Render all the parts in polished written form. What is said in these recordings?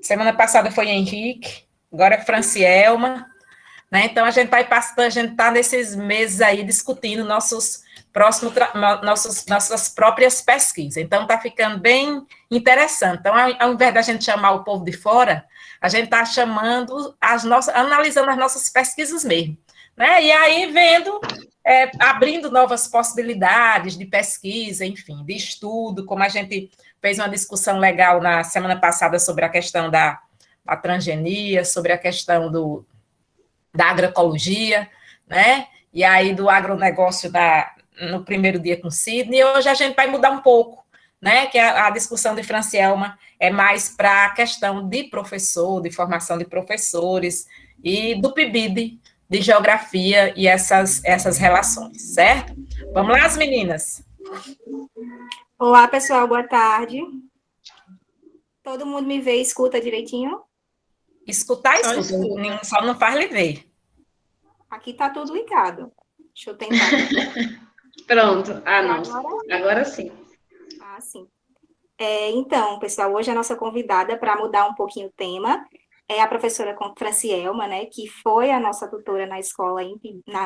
Semana passada foi Henrique, agora é Francielma, né? Então, a gente está nesses meses aí discutindo nossas próprias pesquisas. Então, está ficando bem interessante. Então, ao invés da gente chamar o povo de fora, a gente está chamando analisando as nossas pesquisas mesmo, né? E aí abrindo novas possibilidades de pesquisa, enfim, de estudo, como a gente fez uma discussão legal na semana passada sobre a questão da transgenia, sobre a questão da agroecologia, né? E aí do agronegócio no primeiro dia com Sidney, e hoje a gente vai mudar um pouco, né? Que a discussão de Francielma é mais para a questão de professor, de formação de professores e do PIBID, de geografia e essas relações, certo? Vamos lá, as meninas. Olá, pessoal, boa tarde. Todo mundo me vê e escuta direitinho? Escutar, só não faz lhe ver. Aqui tá tudo ligado. Deixa eu tentar. Pronto. Não. Agora sim. Sim. Então, pessoal, hoje a nossa convidada, para mudar um pouquinho o tema, é a professora Francielma, né, que foi a nossa tutora na escola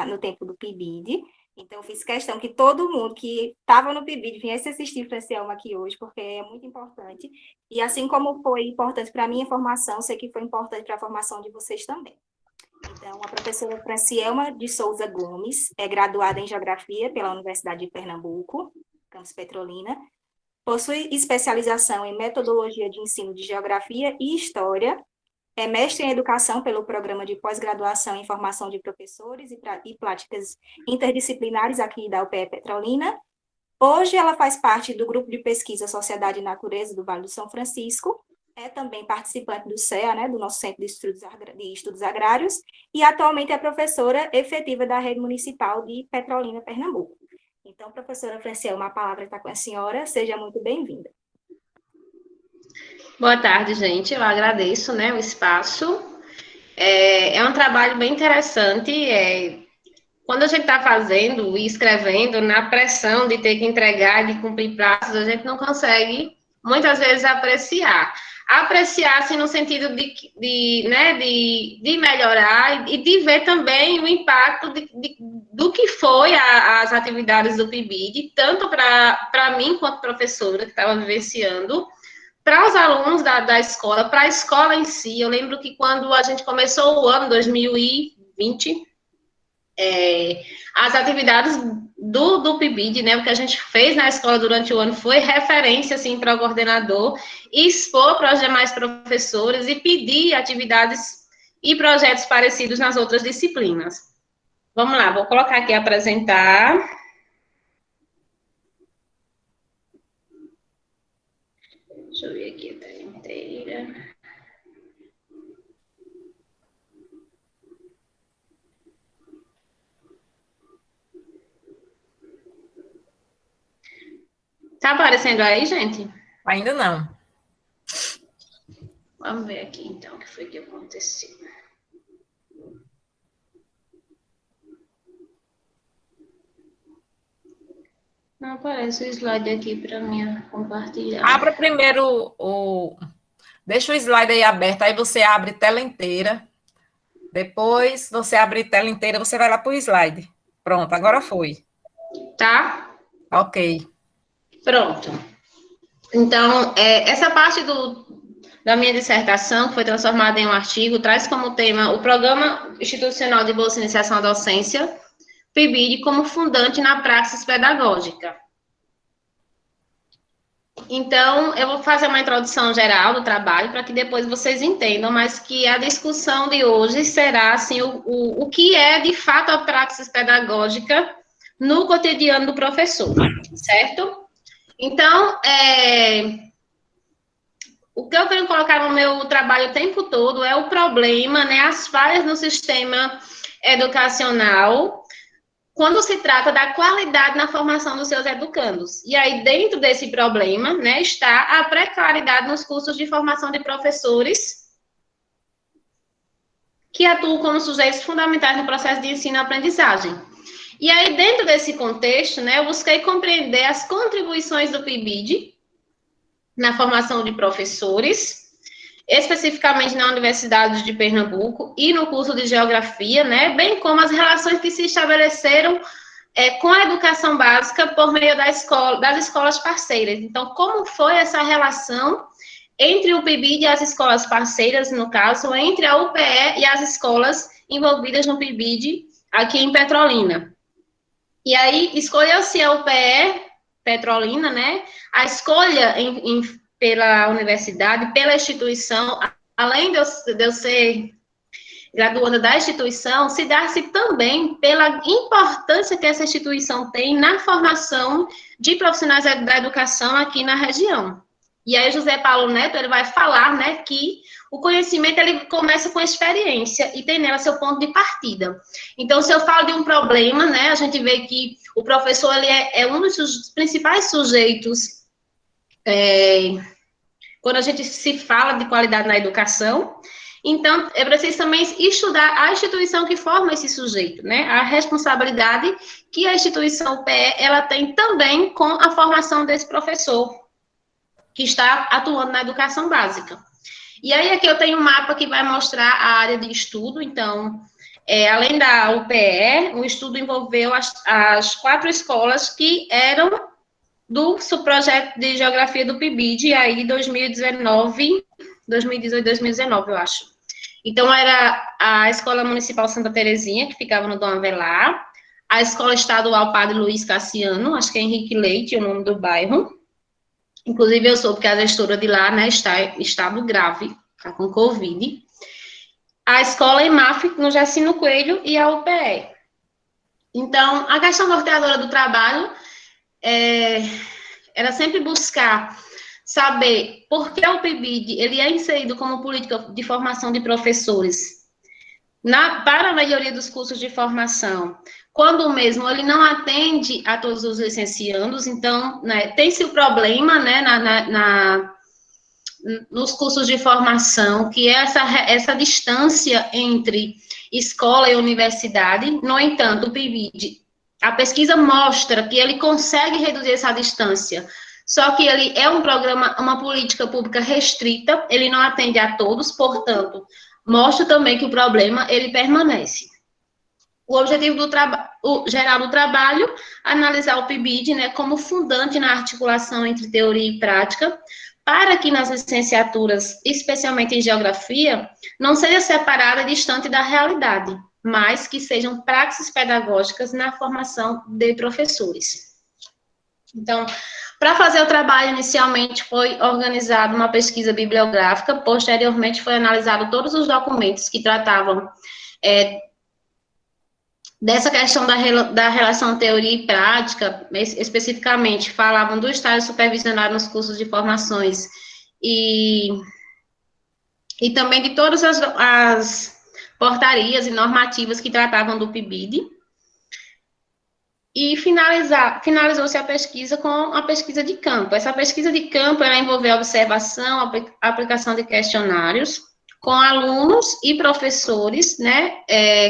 no tempo do PIBID. Então, eu fiz questão que todo mundo que estava no PIBID viesse assistir Francielma aqui hoje, porque é muito importante. E assim como foi importante para a minha formação, sei que foi importante para a formação de vocês também. Então, a professora Francielma de Souza Gomes é graduada em Geografia pela Universidade de Pernambuco, campus Petrolina, possui especialização em Metodologia de Ensino de Geografia e História, é mestre em Educação pelo Programa de Pós-Graduação em Formação de Professores e Práticas Interdisciplinares aqui da UPE Petrolina. Hoje ela faz parte do Grupo de Pesquisa Sociedade e Natureza do Vale do São Francisco, é também participante do CEA, né, do nosso Centro de Estudos Agrários, e atualmente é professora efetiva da Rede Municipal de Petrolina, Pernambuco. Então, professora Francielma, a palavra está com a senhora, seja muito bem-vinda. Boa tarde, gente, eu agradeço, né, o espaço. É um trabalho bem interessante, quando a gente está fazendo e escrevendo, na pressão de ter que entregar, de cumprir prazos, a gente não consegue, muitas vezes, apreciar, assim, no sentido de melhorar e de ver também o impacto do que foi as atividades do PIBID, tanto para mim, quanto professora, que estava vivenciando, para os alunos da escola, para a escola em si. Eu lembro que quando a gente começou o ano 2020, as atividades do PIBID, né, o que a gente fez na escola durante o ano foi referência, assim, para o coordenador, expor para os demais professores e pedir atividades e projetos parecidos nas outras disciplinas. Vamos lá, vou colocar aqui apresentar. Deixa eu ver aqui a tela inteira. Tá aparecendo aí, gente? Ainda não. Vamos ver aqui, então, o que foi que aconteceu. Não aparece o slide aqui para mim compartilhar. Abra primeiro Deixa o slide aí aberto, aí você abre tela inteira. Depois você abre tela inteira, você vai lá para o slide. Pronto, agora foi. Tá? Ok. Pronto. Então, essa parte da minha dissertação, que foi transformada em um artigo, traz como tema o Programa Institucional de Bolsa Iniciação à Docência, PIBID, como fundante na praxis pedagógica. Então, eu vou fazer uma introdução geral do trabalho, para que depois vocês entendam, mas que a discussão de hoje será, assim, o que é, de fato, a praxis pedagógica no cotidiano do professor, certo? Então, o que eu quero colocar no meu trabalho o tempo todo é o problema, né, as falhas no sistema educacional, quando se trata da qualidade na formação dos seus educandos. E aí, dentro desse problema, né, está a precariedade nos cursos de formação de professores que atuam como sujeitos fundamentais no processo de ensino e aprendizagem. E aí, dentro desse contexto, né, eu busquei compreender as contribuições do PIBID na formação de professores especificamente na Universidade de Pernambuco e no curso de Geografia, né, bem como as relações que se estabeleceram com a educação básica por meio das escolas parceiras. Então, como foi essa relação entre o PIBID e as escolas parceiras, no caso, entre a UPE e as escolas envolvidas no PIBID aqui em Petrolina. E aí, escolheu-se a UPE Petrolina, né? A escolha pela universidade, pela instituição, além de eu ser graduanda da instituição, se dá-se também pela importância que essa instituição tem na formação de profissionais da educação aqui na região. E aí, José Paulo Neto, ele vai falar, né, que o conhecimento, ele começa com a experiência e tem nela seu ponto de partida. Então, se eu falo de um problema, né, a gente vê que o professor, ele é um dos principais sujeitos quando a gente se fala de qualidade na educação. Então, é preciso também estudar a instituição que forma esse sujeito, né, a responsabilidade que a instituição PE, ela tem também com a formação desse professor que está atuando na educação básica. E aí, aqui eu tenho um mapa que vai mostrar a área de estudo. Então, além da UPE, o estudo envolveu as 4 escolas que eram do subprojeto de Geografia do PIBID, aí 2018, 2019, eu acho. Então, era a Escola Municipal Santa Terezinha, que ficava no Dom Avelar, a Escola Estadual Padre Luiz Cassiano, acho que é Henrique Leite, o nome do bairro. Inclusive, eu soube que a gestora de lá, né, está em estado grave, está com Covid. A escola EMAF, no Jacino Coelho, e a UPE. Então, a questão norteadora do trabalho era sempre buscar saber por que o PIBID ele é inserido como política de formação de professores para a maioria dos cursos de formação, quando mesmo ele não atende a todos os licenciandos. Então, né, tem-se o problema, né, nos cursos de formação, que é essa distância entre escola e universidade. No entanto, o PIBID, a pesquisa mostra que ele consegue reduzir essa distância, só que ele é um programa, uma política pública restrita, ele não atende a todos, portanto, mostra também que o problema, ele permanece. O objetivo geral do trabalho, analisar o PIBID, né, como fundante na articulação entre teoria e prática, para que nas licenciaturas, especialmente em geografia, não seja separada e distante da realidade, mas que sejam práticas pedagógicas na formação de professores. Então, para fazer o trabalho, inicialmente foi organizada uma pesquisa bibliográfica, posteriormente foi analisado todos os documentos que tratavam dessa questão da relação teoria e prática, especificamente falavam do estágio supervisionado nos cursos de formações e também de todas as portarias e normativas que tratavam do PIBID. E finalizou-se a pesquisa com a pesquisa de campo. Essa pesquisa de campo, ela envolveu observação, aplicação de questionários, com alunos e professores, né,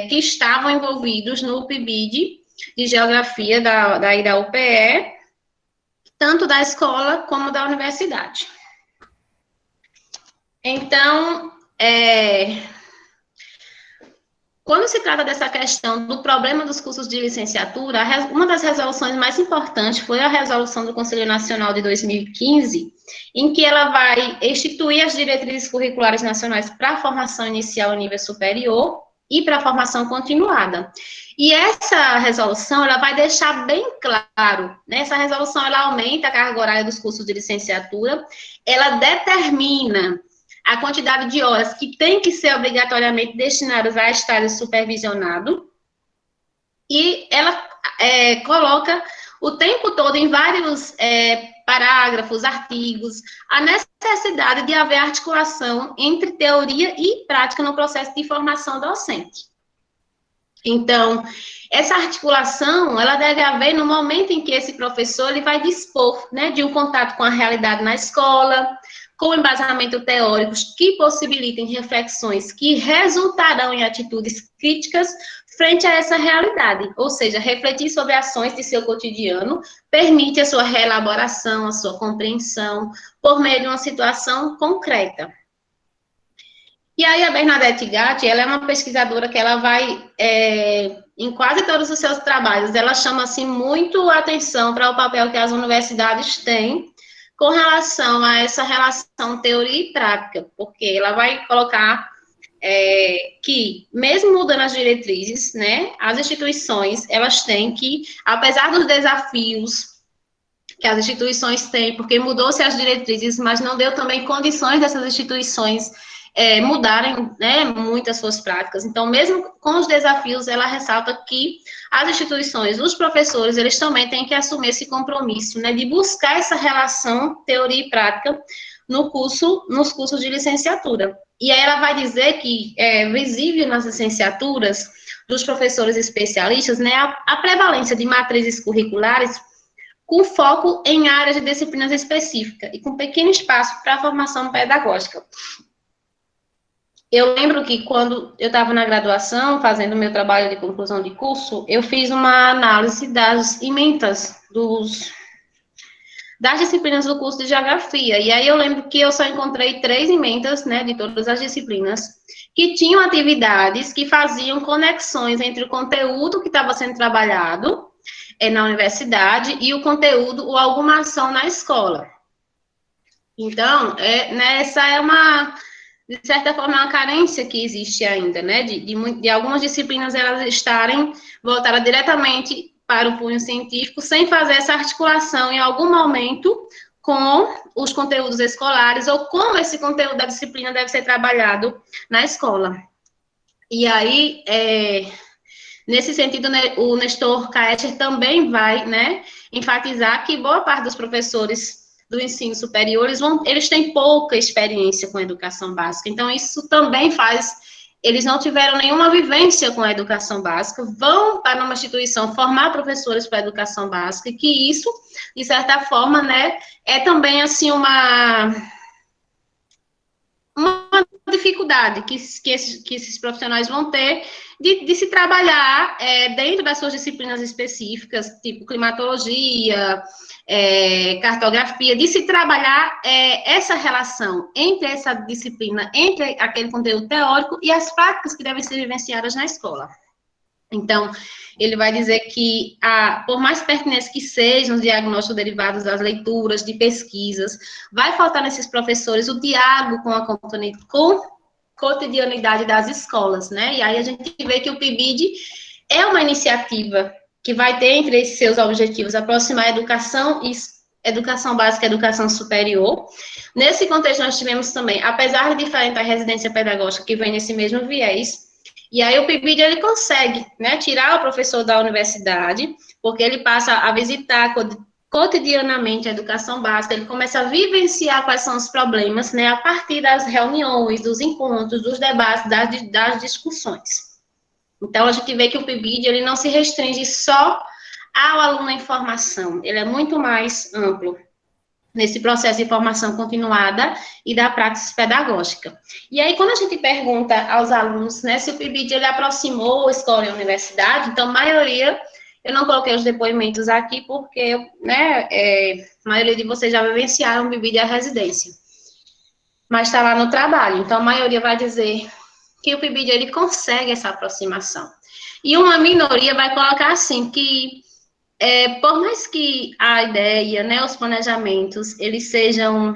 que estavam envolvidos no PIBID de Geografia da UPE, tanto da escola como da universidade. Então, quando se trata dessa questão do problema dos cursos de licenciatura, uma das resoluções mais importantes foi a resolução do Conselho Nacional de 2015, em que ela vai instituir as diretrizes curriculares nacionais para a formação inicial e nível superior e para a formação continuada. E essa resolução, ela vai deixar bem claro, né? Essa resolução, ela aumenta a carga horária dos cursos de licenciatura, ela determina a quantidade de horas que tem que ser obrigatoriamente destinadas a estágio supervisionado, e ela coloca o tempo todo em vários parágrafos, artigos, a necessidade de haver articulação entre teoria e prática no processo de formação docente. Então, essa articulação, ela deve haver no momento em que esse professor ele vai dispor, né, de um contato com a realidade na escola, com embasamento teóricos que possibilitem reflexões que resultarão em atitudes críticas frente a essa realidade, ou seja, refletir sobre ações de seu cotidiano permite a sua reelaboração, a sua compreensão, por meio de uma situação concreta. E aí a Bernadette Gatti, ela é uma pesquisadora que ela vai, em quase todos os seus trabalhos, ela chama, assim, muito atenção para o papel que as universidades têm com relação a essa relação teoria e prática, porque ela vai colocar que, mesmo mudando as diretrizes, né, as instituições, elas têm que, apesar dos desafios que as instituições têm, porque mudou-se as diretrizes, mas não deu também condições dessas instituições mudarem, né, muitas suas práticas. Então, mesmo com os desafios, ela ressalta que as instituições, os professores, eles também têm que assumir esse compromisso, né, de buscar essa relação teoria e prática nos cursos de licenciatura. E aí ela vai dizer que é visível nas licenciaturas dos professores especialistas, né, a prevalência de matrizes curriculares com foco em áreas de disciplinas específicas e com pequeno espaço para a formação pedagógica. Eu lembro que quando eu estava na graduação, fazendo meu trabalho de conclusão de curso, eu fiz uma análise das ementas das disciplinas do curso de geografia. E aí eu lembro que eu só encontrei 3 emendas, né, de todas as disciplinas, que tinham atividades que faziam conexões entre o conteúdo que estava sendo trabalhado na universidade e o conteúdo ou alguma ação na escola. Então, né, essa é uma, de certa forma, uma carência que existe ainda, né, de algumas disciplinas elas estarem voltadas diretamente para o cunho científico, sem fazer essa articulação em algum momento com os conteúdos escolares, ou como esse conteúdo da disciplina deve ser trabalhado na escola. E aí, nesse sentido, né, o Nestor Kaescher também vai, né, enfatizar que boa parte dos professores do ensino superior, eles têm pouca experiência com a educação básica. Então, isso também faz... Eles não tiveram nenhuma vivência com a educação básica, vão para uma instituição formar professores para a educação básica, e que isso, de certa forma, né, é também, assim, uma dificuldade que esses profissionais vão ter de se trabalhar dentro das suas disciplinas específicas, tipo climatologia, cartografia, de se trabalhar essa relação entre essa disciplina, entre aquele conteúdo teórico e as práticas que devem ser vivenciadas na escola. Então, ele vai dizer que, por mais pertinentes que sejam os diagnósticos derivados das leituras, de pesquisas, vai faltar nesses professores o diálogo com a cotidianidade das escolas, né? E aí a gente vê que o PIBID é uma iniciativa que vai ter entre esses seus objetivos aproximar a educação básica e educação superior. Nesse contexto, nós tivemos também, apesar de diferente a residência pedagógica, que vem nesse mesmo viés, e aí o PIBID, ele consegue, né, tirar o professor da universidade, porque ele passa a visitar cotidianamente a educação básica, ele começa a vivenciar quais são os problemas, né, a partir das reuniões, dos encontros, dos debates, das discussões. Então, a gente vê que o PIBID, ele não se restringe só ao aluno em formação, ele é muito mais amplo nesse processo de formação continuada e da praxis pedagógica. E aí, quando a gente pergunta aos alunos, né, se o PIBID, ele aproximou a escola e a universidade, então, a maioria, eu não coloquei os depoimentos aqui, porque, né, a maioria de vocês já vivenciaram o PIBID e a residência, mas está lá no trabalho, então, a maioria vai dizer que o PIBID, ele consegue essa aproximação. E uma minoria vai colocar assim, que por mais que a ideia, né, os planejamentos, eles sejam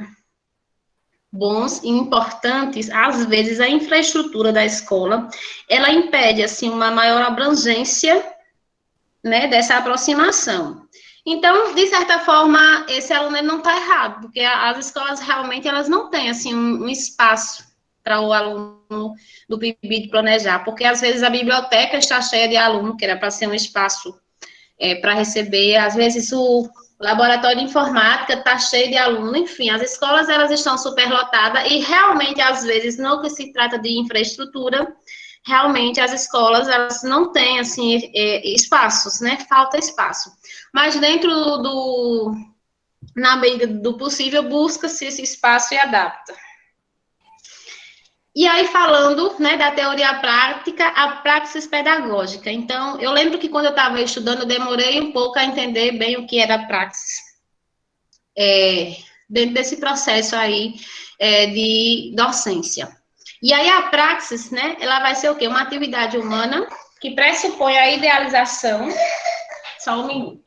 bons e importantes, às vezes a infraestrutura da escola, ela impede, assim, uma maior abrangência, né, dessa aproximação. Então, de certa forma, esse aluno não está errado, porque as escolas realmente, elas não têm, assim, um espaço para o aluno do PIBID planejar, porque às vezes a biblioteca está cheia de aluno, que era para ser um espaço para receber, às vezes o laboratório de informática está cheio de aluno, enfim, as escolas, elas estão superlotadas e realmente, às vezes, no que se trata de infraestrutura, realmente as escolas, elas não têm, assim, espaços, né, falta espaço. Mas dentro na medida do possível, busca-se esse espaço e adapta. E aí, falando, né, da teoria prática, a praxis pedagógica. Então, eu lembro que quando eu estava estudando, eu demorei um pouco a entender bem o que era a praxis. Dentro desse processo aí de docência. E aí a praxis, né, ela vai ser o quê? Uma atividade humana que pressupõe a idealização. Só um minuto.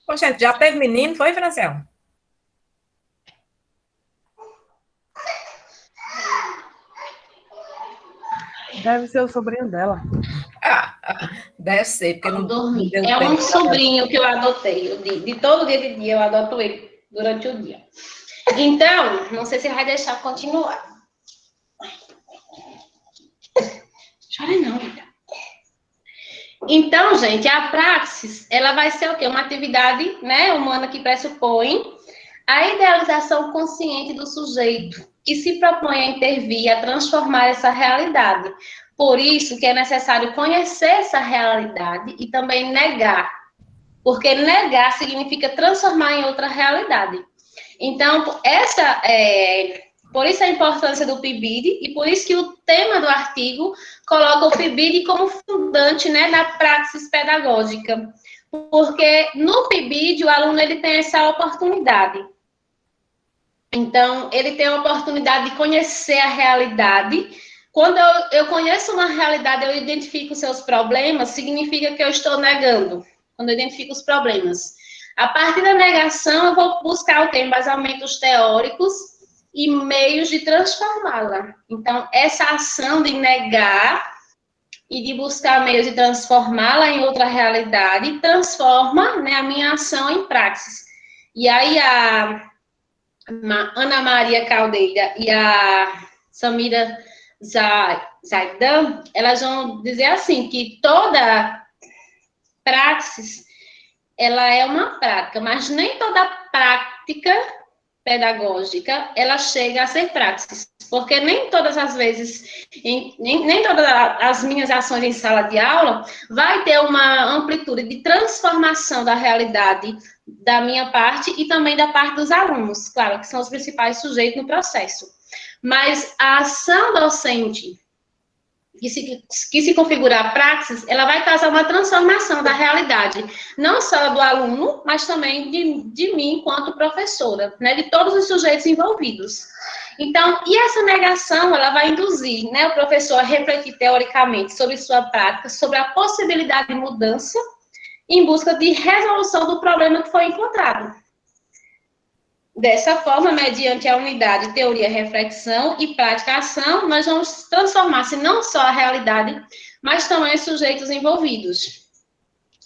Ô, gente, já teve menino, foi, Franciel? Deve ser o sobrinho dela. Deve ser, porque não dormi. deu É um tempo. sobrinho que eu adotei. De todo dia de dia eu adoto ele durante o dia. Então, não sei se vai deixar continuar. Chora não, vida. Então, gente, a praxis, ela vai ser o quê? Uma atividade, né, humana que pressupõe a idealização consciente do sujeito, que se propõe a intervir, a transformar essa realidade. Por isso que é necessário conhecer essa realidade e também negar, porque negar significa transformar em outra realidade. Então, por isso a importância do PIBID e por isso que o tema do artigo coloca o PIBID como fundante, né, da praxis pedagógica. Porque no PIBID o aluno ele tem essa oportunidade. Então, ele tem a oportunidade de conhecer a realidade. Quando eu conheço uma realidade, eu identifico seus problemas, significa que eu estou negando. Quando eu identifico os problemas. A partir da negação, eu vou buscar o quê? Embasamentos teóricos e meios de transformá-la. Então, essa ação de negar e de buscar meios de transformá-la em outra realidade transforma, né, a minha ação em praxis. E aí a Ana Maria Caldeira e a Samira Zaidan, elas vão dizer assim, que toda praxis, ela é uma prática, mas nem toda prática pedagógica, ela chega a ser praxis, porque nem todas as vezes, nem todas as minhas ações em sala de aula vai ter uma amplitude de transformação da realidade da minha parte e também da parte dos alunos, claro, que são os principais sujeitos no processo. Mas a ação docente que se configurar a praxis, ela vai causar uma transformação da realidade, não só do aluno, mas também de mim, enquanto professora, né, de todos os sujeitos envolvidos. Então, e essa negação, ela vai induzir, né, o professor a refletir teoricamente sobre sua prática, sobre a possibilidade de mudança, em busca de resolução do problema que foi encontrado. Dessa forma, mediante a unidade teoria, reflexão e prática ação, nós vamos transformar-se não só a realidade, mas também os sujeitos envolvidos.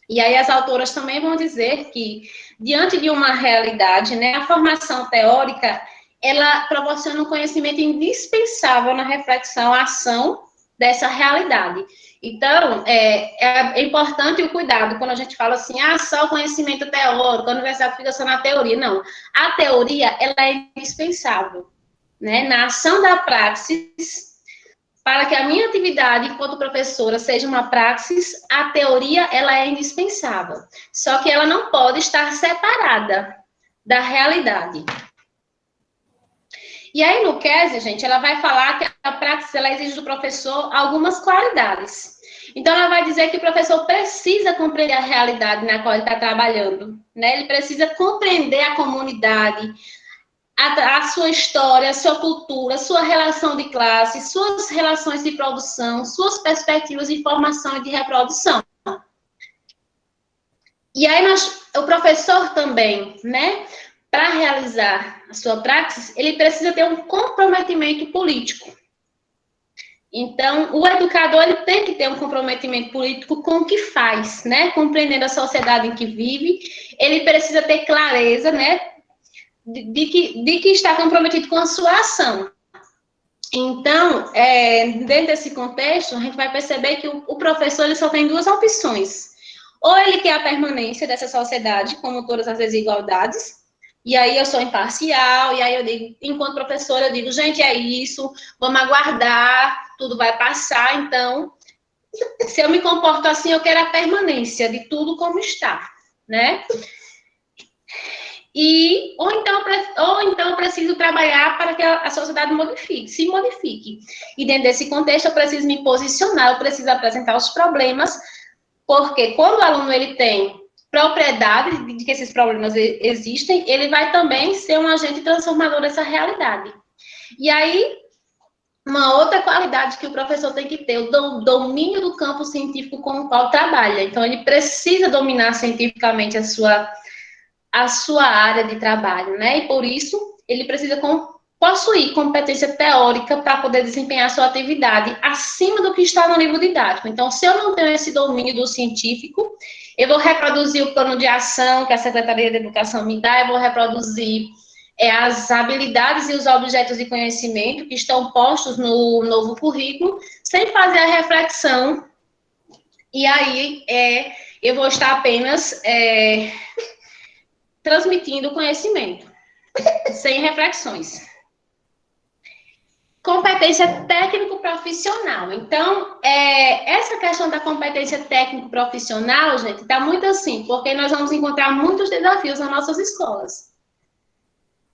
E aí as autoras também vão dizer que, diante de uma realidade, né, a formação teórica, ela proporciona um conhecimento indispensável na reflexão, ação dessa realidade. Então, é importante o cuidado quando a gente fala assim, só o conhecimento teórico, a universidade fica só na teoria. Não, a teoria, ela é indispensável, né? Na ação da praxis, para que a minha atividade enquanto professora seja uma praxis, a teoria, ela é indispensável. Só que ela não pode estar separada da realidade. E aí, no QESE, gente, ela vai falar que a praxis, ela exige do professor algumas qualidades. Então, ela vai dizer que o professor precisa compreender a realidade na qual ele está trabalhando, né? Ele precisa compreender a comunidade, a sua história, a sua cultura, sua relação de classe, suas relações de produção, suas perspectivas de formação e de reprodução. E aí, o professor também, né? Para realizar a sua praxis, ele precisa ter um comprometimento político. Então, o educador ele tem que ter um comprometimento político com o que faz, né? Compreendendo a sociedade em que vive, ele precisa ter clareza, né? De que está comprometido com a sua ação. Então, dentro desse contexto, a gente vai perceber que o professor ele só tem duas opções. Ou ele quer a permanência dessa sociedade, como todas as desigualdades, e aí eu sou imparcial, e aí eu digo, enquanto professora, eu digo, gente, é isso, vamos aguardar, tudo vai passar, então, se eu me comporto assim, eu quero a permanência de tudo como está, né? Ou então eu preciso trabalhar para que a sociedade se modifique. E dentro desse contexto, eu preciso me posicionar, eu preciso apresentar os problemas, porque quando o aluno ele tem propriedade de que esses problemas existem, ele vai também ser um agente transformador dessa realidade. E aí, uma outra qualidade que o professor tem que ter, o domínio do campo científico com o qual trabalha. Então, ele precisa dominar cientificamente a sua área de trabalho, né? E por isso, ele precisa possuir competência teórica para poder desempenhar a sua atividade acima do que está no livro didático. Então, se eu não tenho esse domínio do científico, eu vou reproduzir o plano de ação que a Secretaria de Educação me dá, eu vou reproduzir as habilidades e os objetos de conhecimento que estão postos no novo currículo, sem fazer a reflexão, e aí eu vou estar apenas transmitindo conhecimento, sem reflexões. Competência técnico-profissional. Então, essa questão da competência técnico-profissional, gente, está muito assim, porque nós vamos encontrar muitos desafios nas nossas escolas.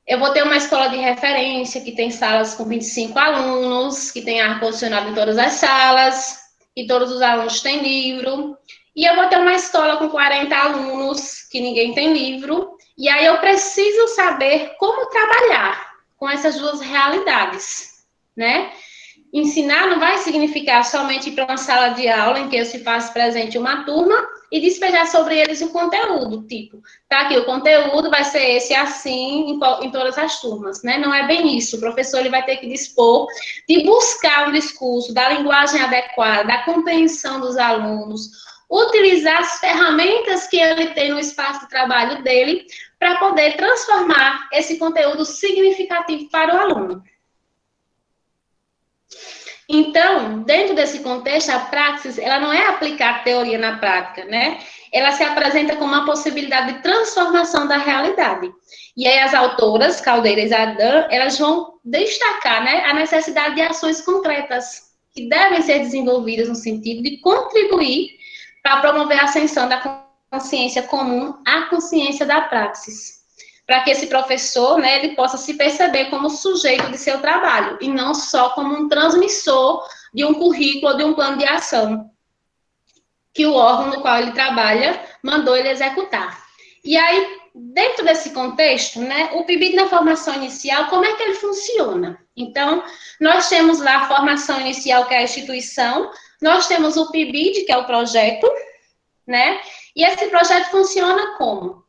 Eu vou ter uma escola de referência, que tem salas com 25 alunos, que tem ar-condicionado em todas as salas, e todos os alunos têm livro. E eu vou ter uma escola com 40 alunos, que ninguém tem livro. E aí eu preciso saber como trabalhar com essas duas realidades, né? Ensinar não vai significar somente ir para uma sala de aula em que se faz presente uma turma e despejar sobre eles o conteúdo, tipo, tá aqui o conteúdo vai ser esse assim em todas as turmas, né? Não é bem isso. O professor ele vai ter que dispor de buscar um discurso, da linguagem adequada, da compreensão dos alunos, utilizar as ferramentas que ele tem no espaço de trabalho dele para poder transformar esse conteúdo significativo para o aluno. Então, dentro desse contexto, a praxis, ela não é aplicar teoria na prática, né? Ela se apresenta como uma possibilidade de transformação da realidade. E aí as autoras, Caldeira e Zardin, elas vão destacar, né, a necessidade de ações concretas que devem ser desenvolvidas no sentido de contribuir para promover a ascensão da consciência comum à consciência da praxis, para que esse professor, né, ele possa se perceber como sujeito de seu trabalho, e não só como um transmissor de um currículo ou de um plano de ação, que o órgão no qual ele trabalha mandou ele executar. E aí, dentro desse contexto, né, o PIBID na formação inicial, como é que ele funciona? Então, nós temos lá a formação inicial, que é a instituição, nós temos o PIBID, que é o projeto, né, e esse projeto funciona como?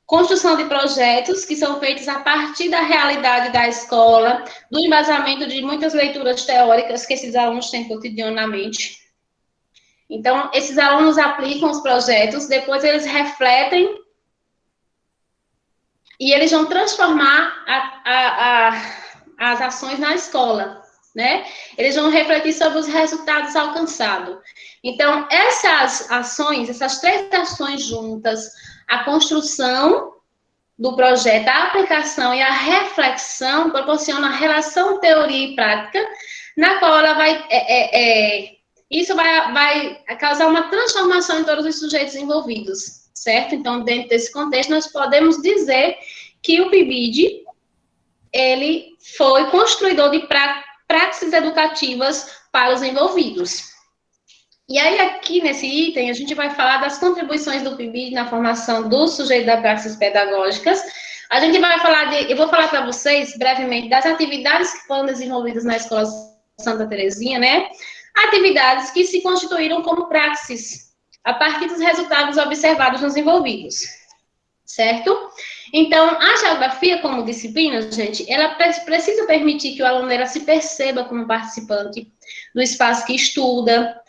Construção de projetos que são feitos a partir da realidade da escola, do embasamento de muitas leituras teóricas que esses alunos têm cotidianamente. Então, esses alunos aplicam os projetos, depois eles refletem e eles vão transformar as ações na escola, né? Eles vão refletir sobre os resultados alcançados. Então, essas ações, essas três ações juntas, a construção do projeto, a aplicação e a reflexão proporcionam a relação teoria e prática, na qual ela isso vai causar uma transformação em todos os sujeitos envolvidos, certo? Então, dentro desse contexto, nós podemos dizer que o PIBID, ele foi construidor de práticas educativas para os envolvidos. E aí, aqui nesse item, a gente vai falar das contribuições do PIBID na formação do sujeito das praxis pedagógicas. A gente vai falar eu vou falar para vocês, brevemente, das atividades que foram desenvolvidas na Escola Santa Terezinha, né? Atividades que se constituíram como praxis, a partir dos resultados observados nos envolvidos, certo? Então, a geografia como disciplina, gente, ela precisa permitir que o aluno se perceba como participante do espaço que estuda,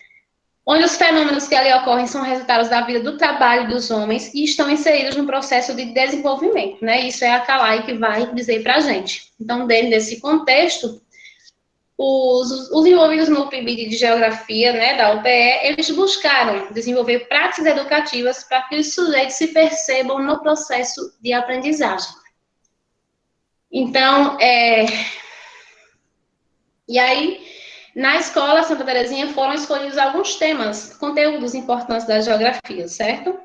onde os fenômenos que ali ocorrem são resultados da vida do trabalho dos homens e estão inseridos no processo de desenvolvimento, né? Isso é a Calai que vai dizer para a gente. Então, dentro desse contexto, os envolvidos no PIBID de Geografia, né, da UPE, eles buscaram desenvolver práticas educativas para que os sujeitos se percebam no processo de aprendizagem. Então, e aí, na Escola Santa Terezinha foram escolhidos alguns temas, conteúdos importantes da geografia, certo?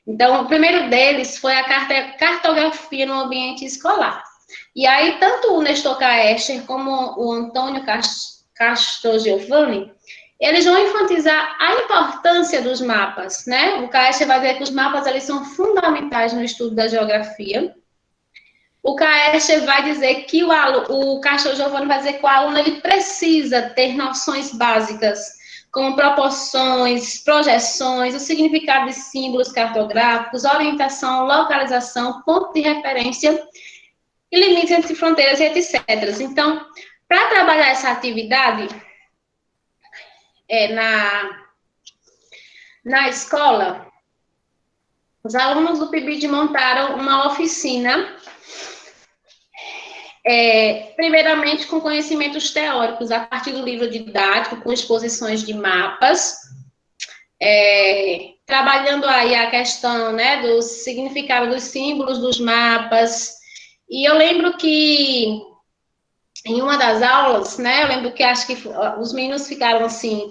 Então, o primeiro deles foi a cartografia no ambiente escolar. E aí, tanto o Nestor Kaester como o Antônio Castro Giovanni, eles vão enfatizar a importância dos mapas, né? O Kaester vai dizer que os mapas, eles são fundamentais no estudo da geografia, o Caester vai dizer que o Castor Giovanni vai dizer que o aluno ele precisa ter noções básicas, como proporções, projeções, o significado de símbolos cartográficos, orientação, localização, ponto de referência e limites entre fronteiras e etc. Então, para trabalhar essa atividade na escola, os alunos do PIBID montaram uma oficina, primeiramente com conhecimentos teóricos, a partir do livro didático, com exposições de mapas, trabalhando aí a questão, né, do significado dos símbolos dos mapas. E eu lembro que em uma das aulas, né, eu lembro que acho que os meninos ficaram assim,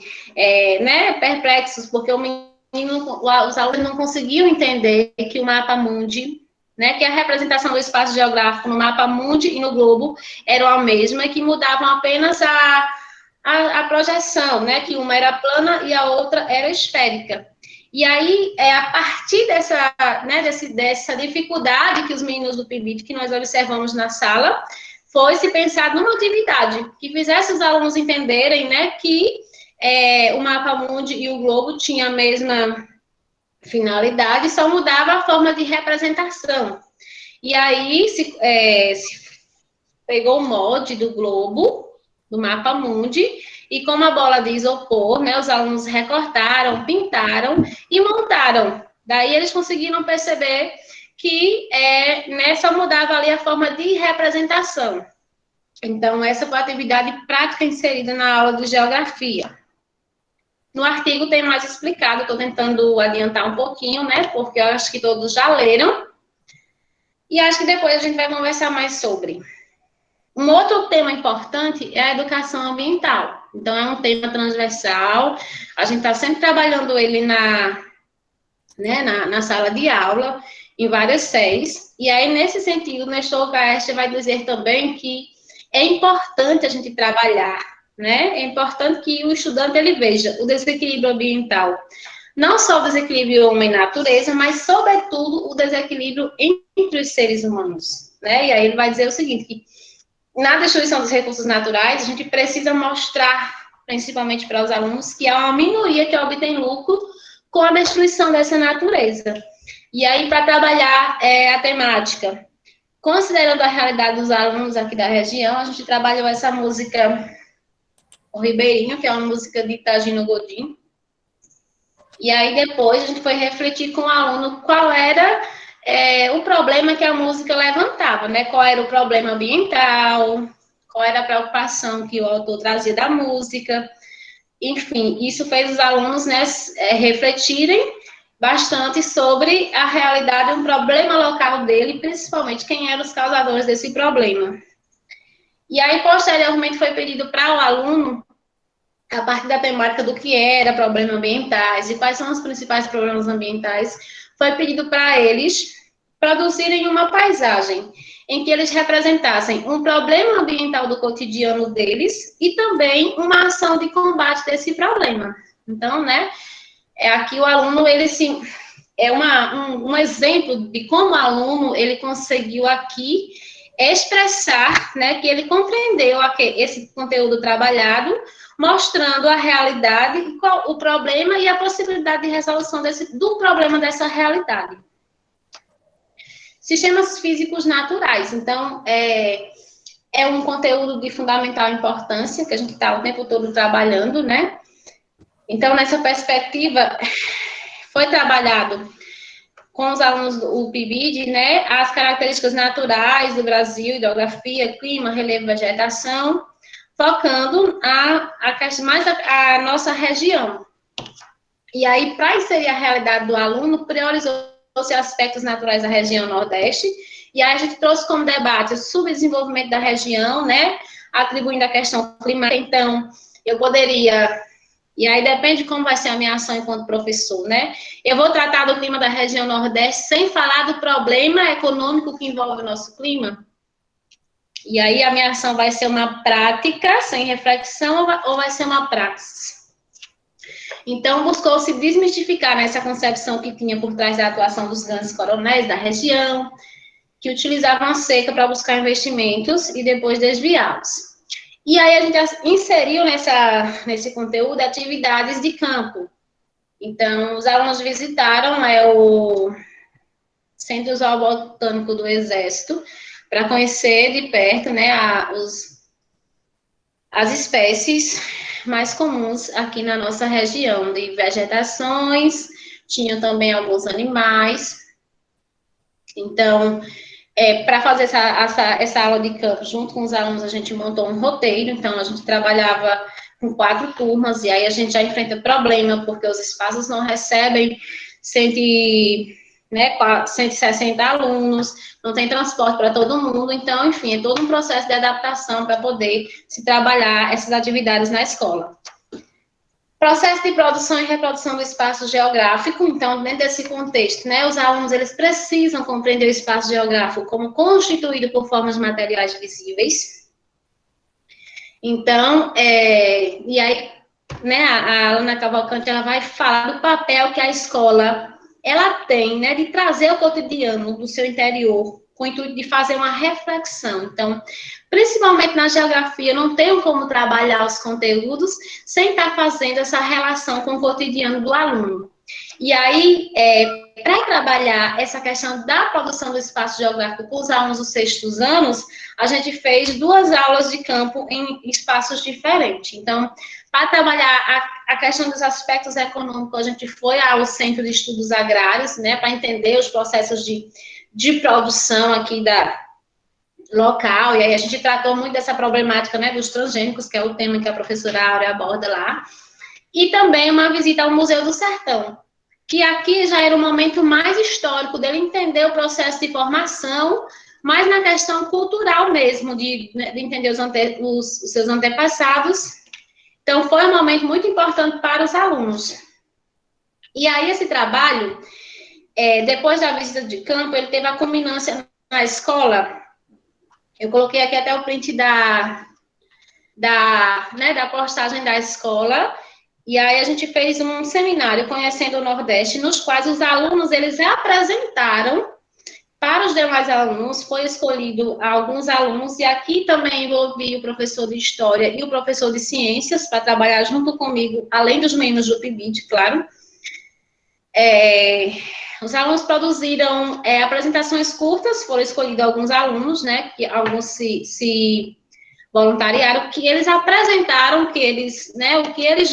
né, perplexos, porque os alunos não conseguiam entender que o mapa mundi, né, que a representação do espaço geográfico no mapa mundi e no globo eram a mesma, e que mudavam apenas a projeção, né, que uma era plana e a outra era esférica. E aí, a partir dessa, né, dessa dificuldade que os meninos do PIBID, que nós observamos na sala, foi se pensar numa atividade que fizesse os alunos entenderem, né, que o mapa mundi e o globo tinham a mesma finalidade, só mudava a forma de representação. E aí se pegou o molde do globo, do mapa mundi, e como a bola de isopor, né, os alunos recortaram, pintaram e montaram. Daí eles conseguiram perceber que né, só mudava ali a forma de representação. Então, essa foi a atividade prática inserida na aula de geografia. No artigo tem mais explicado, estou tentando adiantar um pouquinho, né, porque eu acho que todos já leram, e acho que depois a gente vai conversar mais sobre. Um outro tema importante é a educação ambiental. Então, é um tema transversal, a gente está sempre trabalhando ele na sala de aula, em várias séries, e aí, nesse sentido, o Nestor Caester vai dizer também que é importante a gente trabalhar, né? É importante que o estudante ele veja o desequilíbrio ambiental, não só o desequilíbrio homem-natureza, mas, sobretudo, o desequilíbrio entre os seres humanos, né? E aí ele vai dizer o seguinte, que na destruição dos recursos naturais, a gente precisa mostrar, principalmente para os alunos, que há uma minoria que obtém lucro com a destruição dessa natureza. E aí, para trabalhar a temática, considerando a realidade dos alunos aqui da região, a gente trabalhou essa música, o Ribeirinho, que é uma música de Itagino Godinho. E aí, depois, a gente foi refletir com o aluno qual era o problema que a música levantava, né? Qual era o problema ambiental, qual era a preocupação que o autor trazia da música. Enfim, isso fez os alunos, né, refletirem bastante sobre a realidade, um problema local dele, principalmente quem eram os causadores desse problema. E aí, posteriormente, foi pedido para o aluno, a partir da temática do que era problemas ambientais e quais são os principais problemas ambientais, foi pedido para eles produzirem uma paisagem em que eles representassem um problema ambiental do cotidiano deles e também uma ação de combate desse problema. Então, né, aqui o aluno, ele sim, um exemplo de como o aluno, ele conseguiu aqui expressar, né, que ele compreendeu esse conteúdo trabalhado, mostrando a realidade, o problema e a possibilidade de resolução do problema dessa realidade. Sistemas físicos naturais. Então, é um conteúdo de fundamental importância, que a gente está o tempo todo trabalhando, né? Então, nessa perspectiva, foi trabalhado com os alunos do PIBID, né, as características naturais do Brasil, hidrografia, clima, relevo, vegetação, focando mais a nossa região. E aí, para inserir a realidade do aluno, priorizou-se aspectos naturais da região Nordeste, e aí a gente trouxe como debate o subdesenvolvimento da região, né, atribuindo a questão climática. Então, eu poderia, e aí depende de como vai ser a minha ação enquanto professor, né, eu vou tratar do clima da região Nordeste sem falar do problema econômico que envolve o nosso clima. E aí a minha ação vai ser uma prática, sem reflexão, ou vai ser uma praxis? Então, buscou-se desmistificar essa concepção que tinha por trás da atuação dos grandes coronéis da região, que utilizavam a seca para buscar investimentos e depois desviá-los. E aí a gente inseriu nesse conteúdo atividades de campo. Então, os alunos visitaram o Centro Zoobotânico do Exército para conhecer de perto, né, as espécies mais comuns aqui na nossa região, de vegetações, tinha também alguns animais. Então, para fazer essa aula de campo, junto com os alunos, a gente montou um roteiro, então a gente trabalhava com 4 turmas, e aí a gente já enfrenta problema, porque os espaços não recebem 160 alunos, não tem transporte para todo mundo, então, enfim, é todo um processo de adaptação para poder se trabalhar essas atividades na escola. Processo de produção e reprodução do espaço geográfico, então, dentro desse contexto, né, os alunos, eles precisam compreender o espaço geográfico como constituído por formas materiais visíveis. Então, e aí, né, a Ana Cavalcante, ela vai falar do papel que a escola, ela tem, né, de trazer o cotidiano do seu interior, com o intuito de fazer uma reflexão. Então, principalmente na geografia, não tenho como trabalhar os conteúdos sem estar fazendo essa relação com o cotidiano do aluno. E aí, para trabalhar essa questão da produção do espaço geográfico com os alunos dos 6º anos, a gente fez 2 aulas de campo em espaços diferentes. Então, para trabalhar a questão dos aspectos econômicos, a gente foi ao Centro de Estudos Agrários, né, para entender os processos de produção aqui local, e aí a gente tratou muito dessa problemática, né, dos transgênicos, que é o tema que a professora Áurea aborda lá, e também uma visita ao Museu do Sertão, que aqui já era um momento mais histórico dele entender o processo de formação, mas na questão cultural mesmo, de entender os seus antepassados. Então, foi um momento muito importante para os alunos. E aí, esse trabalho, depois da visita de campo, ele teve a culminância na escola. Eu coloquei aqui até o print da postagem da escola, e aí a gente fez um seminário Conhecendo o Nordeste, nos quais os alunos, eles apresentaram para os demais alunos, foi escolhido alguns alunos, e aqui também envolvi o professor de História e o professor de Ciências, para trabalhar junto comigo, além dos meninos do PIBID, claro. Os alunos produziram apresentações curtas, foram escolhidos alguns alunos, né, que alguns se voluntariaram, que eles apresentaram o que eles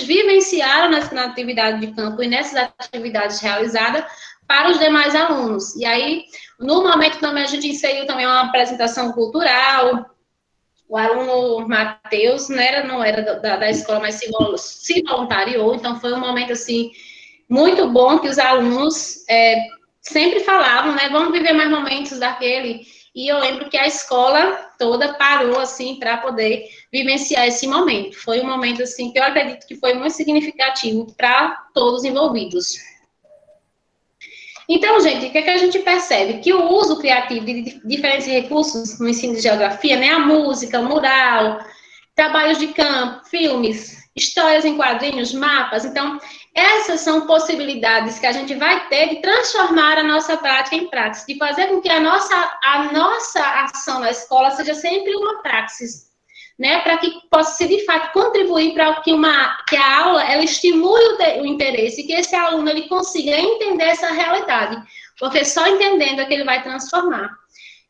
vivenciaram na atividade de campo e nessas atividades realizadas para os demais alunos. E aí, no momento também, a gente inseriu também uma apresentação cultural. O aluno Matheus não era da escola, mas se voluntariou, então foi um momento, assim, muito bom, que os alunos sempre falavam, né, vamos viver mais momentos daquele, e eu lembro que a escola toda parou, assim, para poder vivenciar esse momento. Foi um momento, assim, que eu acredito que foi muito significativo para todos envolvidos. Então, gente, o que a gente percebe? Que o uso criativo de diferentes recursos no ensino de geografia, né, a música, o mural, trabalhos de campo, filmes, histórias em quadrinhos, mapas, então, essas são possibilidades que a gente vai ter de transformar a nossa prática em praxis, de fazer com que a nossa ação na escola seja sempre uma praxis, né, para que possa, de fato, contribuir para que a aula ela estimule o interesse e que esse aluno ele consiga entender essa realidade, porque só entendendo é que ele vai transformar.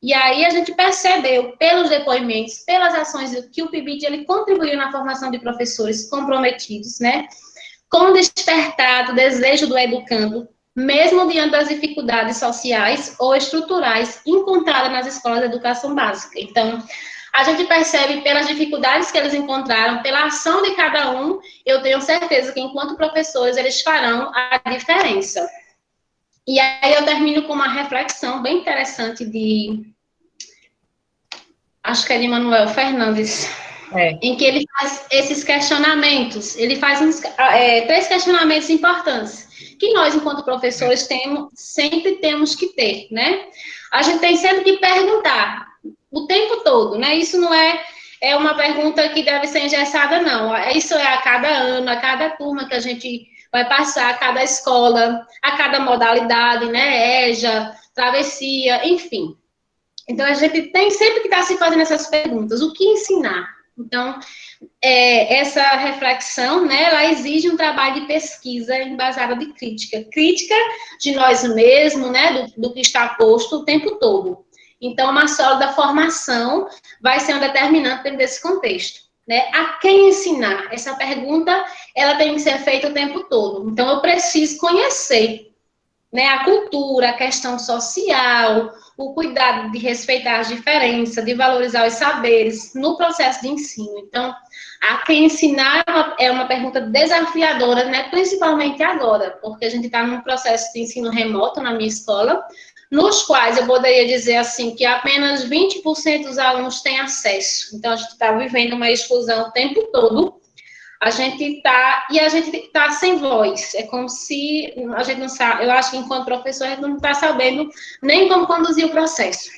E aí a gente percebeu, pelos depoimentos, pelas ações que o PIBID ele contribuiu na formação de professores comprometidos, né, com o despertar do desejo do educando, mesmo diante das dificuldades sociais ou estruturais encontradas nas escolas de educação básica. Então, a gente percebe pelas dificuldades que eles encontraram, pela ação de cada um, eu tenho certeza que, enquanto professores, eles farão a diferença. E aí eu termino com uma reflexão bem interessante acho que é de Manuel Fernandes, em que ele faz esses questionamentos, ele faz 3 questionamentos importantes, que nós, enquanto professores, sempre temos que ter, né? A gente tem sempre que perguntar o tempo todo, né? Isso não é uma pergunta que deve ser engessada, não. Isso é a cada ano, a cada turma que a gente vai passar, a cada escola, a cada modalidade, né? EJA, travessia, enfim. Então, a gente tem sempre que estar se fazendo essas perguntas. O que ensinar? Então, essa reflexão, né, ela exige um trabalho de pesquisa embasada de crítica. Crítica de nós mesmos, né, do que está posto o tempo todo. Então, uma sólida formação vai ser um determinante dentro desse contexto. Né? A quem ensinar? Essa pergunta, ela tem que ser feita o tempo todo. Então, eu preciso conhecer, né, a cultura, a questão social, o cuidado de respeitar as diferenças, de valorizar os saberes no processo de ensino. Então, a quem ensinar é uma pergunta desafiadora, né, principalmente agora, porque a gente está num processo de ensino remoto na minha escola, nos quais eu poderia dizer assim que apenas 20% dos alunos têm acesso. Então, a gente está vivendo uma exclusão o tempo todo. A gente está sem voz. É como se a gente não sabe. Eu acho que enquanto professor a gente não está sabendo nem como conduzir o processo.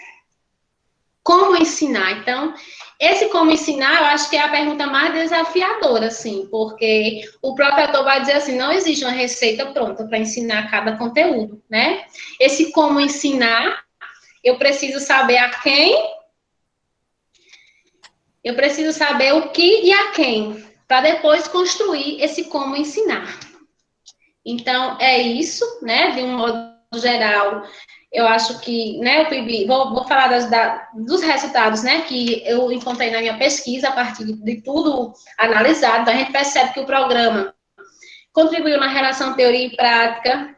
Como ensinar? Então, esse como ensinar, eu acho que é a pergunta mais desafiadora, assim, porque o próprio autor vai dizer assim, não existe uma receita pronta para ensinar cada conteúdo, né? Esse como ensinar, eu preciso saber a quem, eu preciso saber o que e a quem, para depois construir esse como ensinar. Então, é isso, né? De um modo geral, eu acho que, né, o PIB, vou falar dos resultados, né, que eu encontrei na minha pesquisa, a partir de tudo analisado. Então, a gente percebe que o programa contribuiu na relação teoria e prática,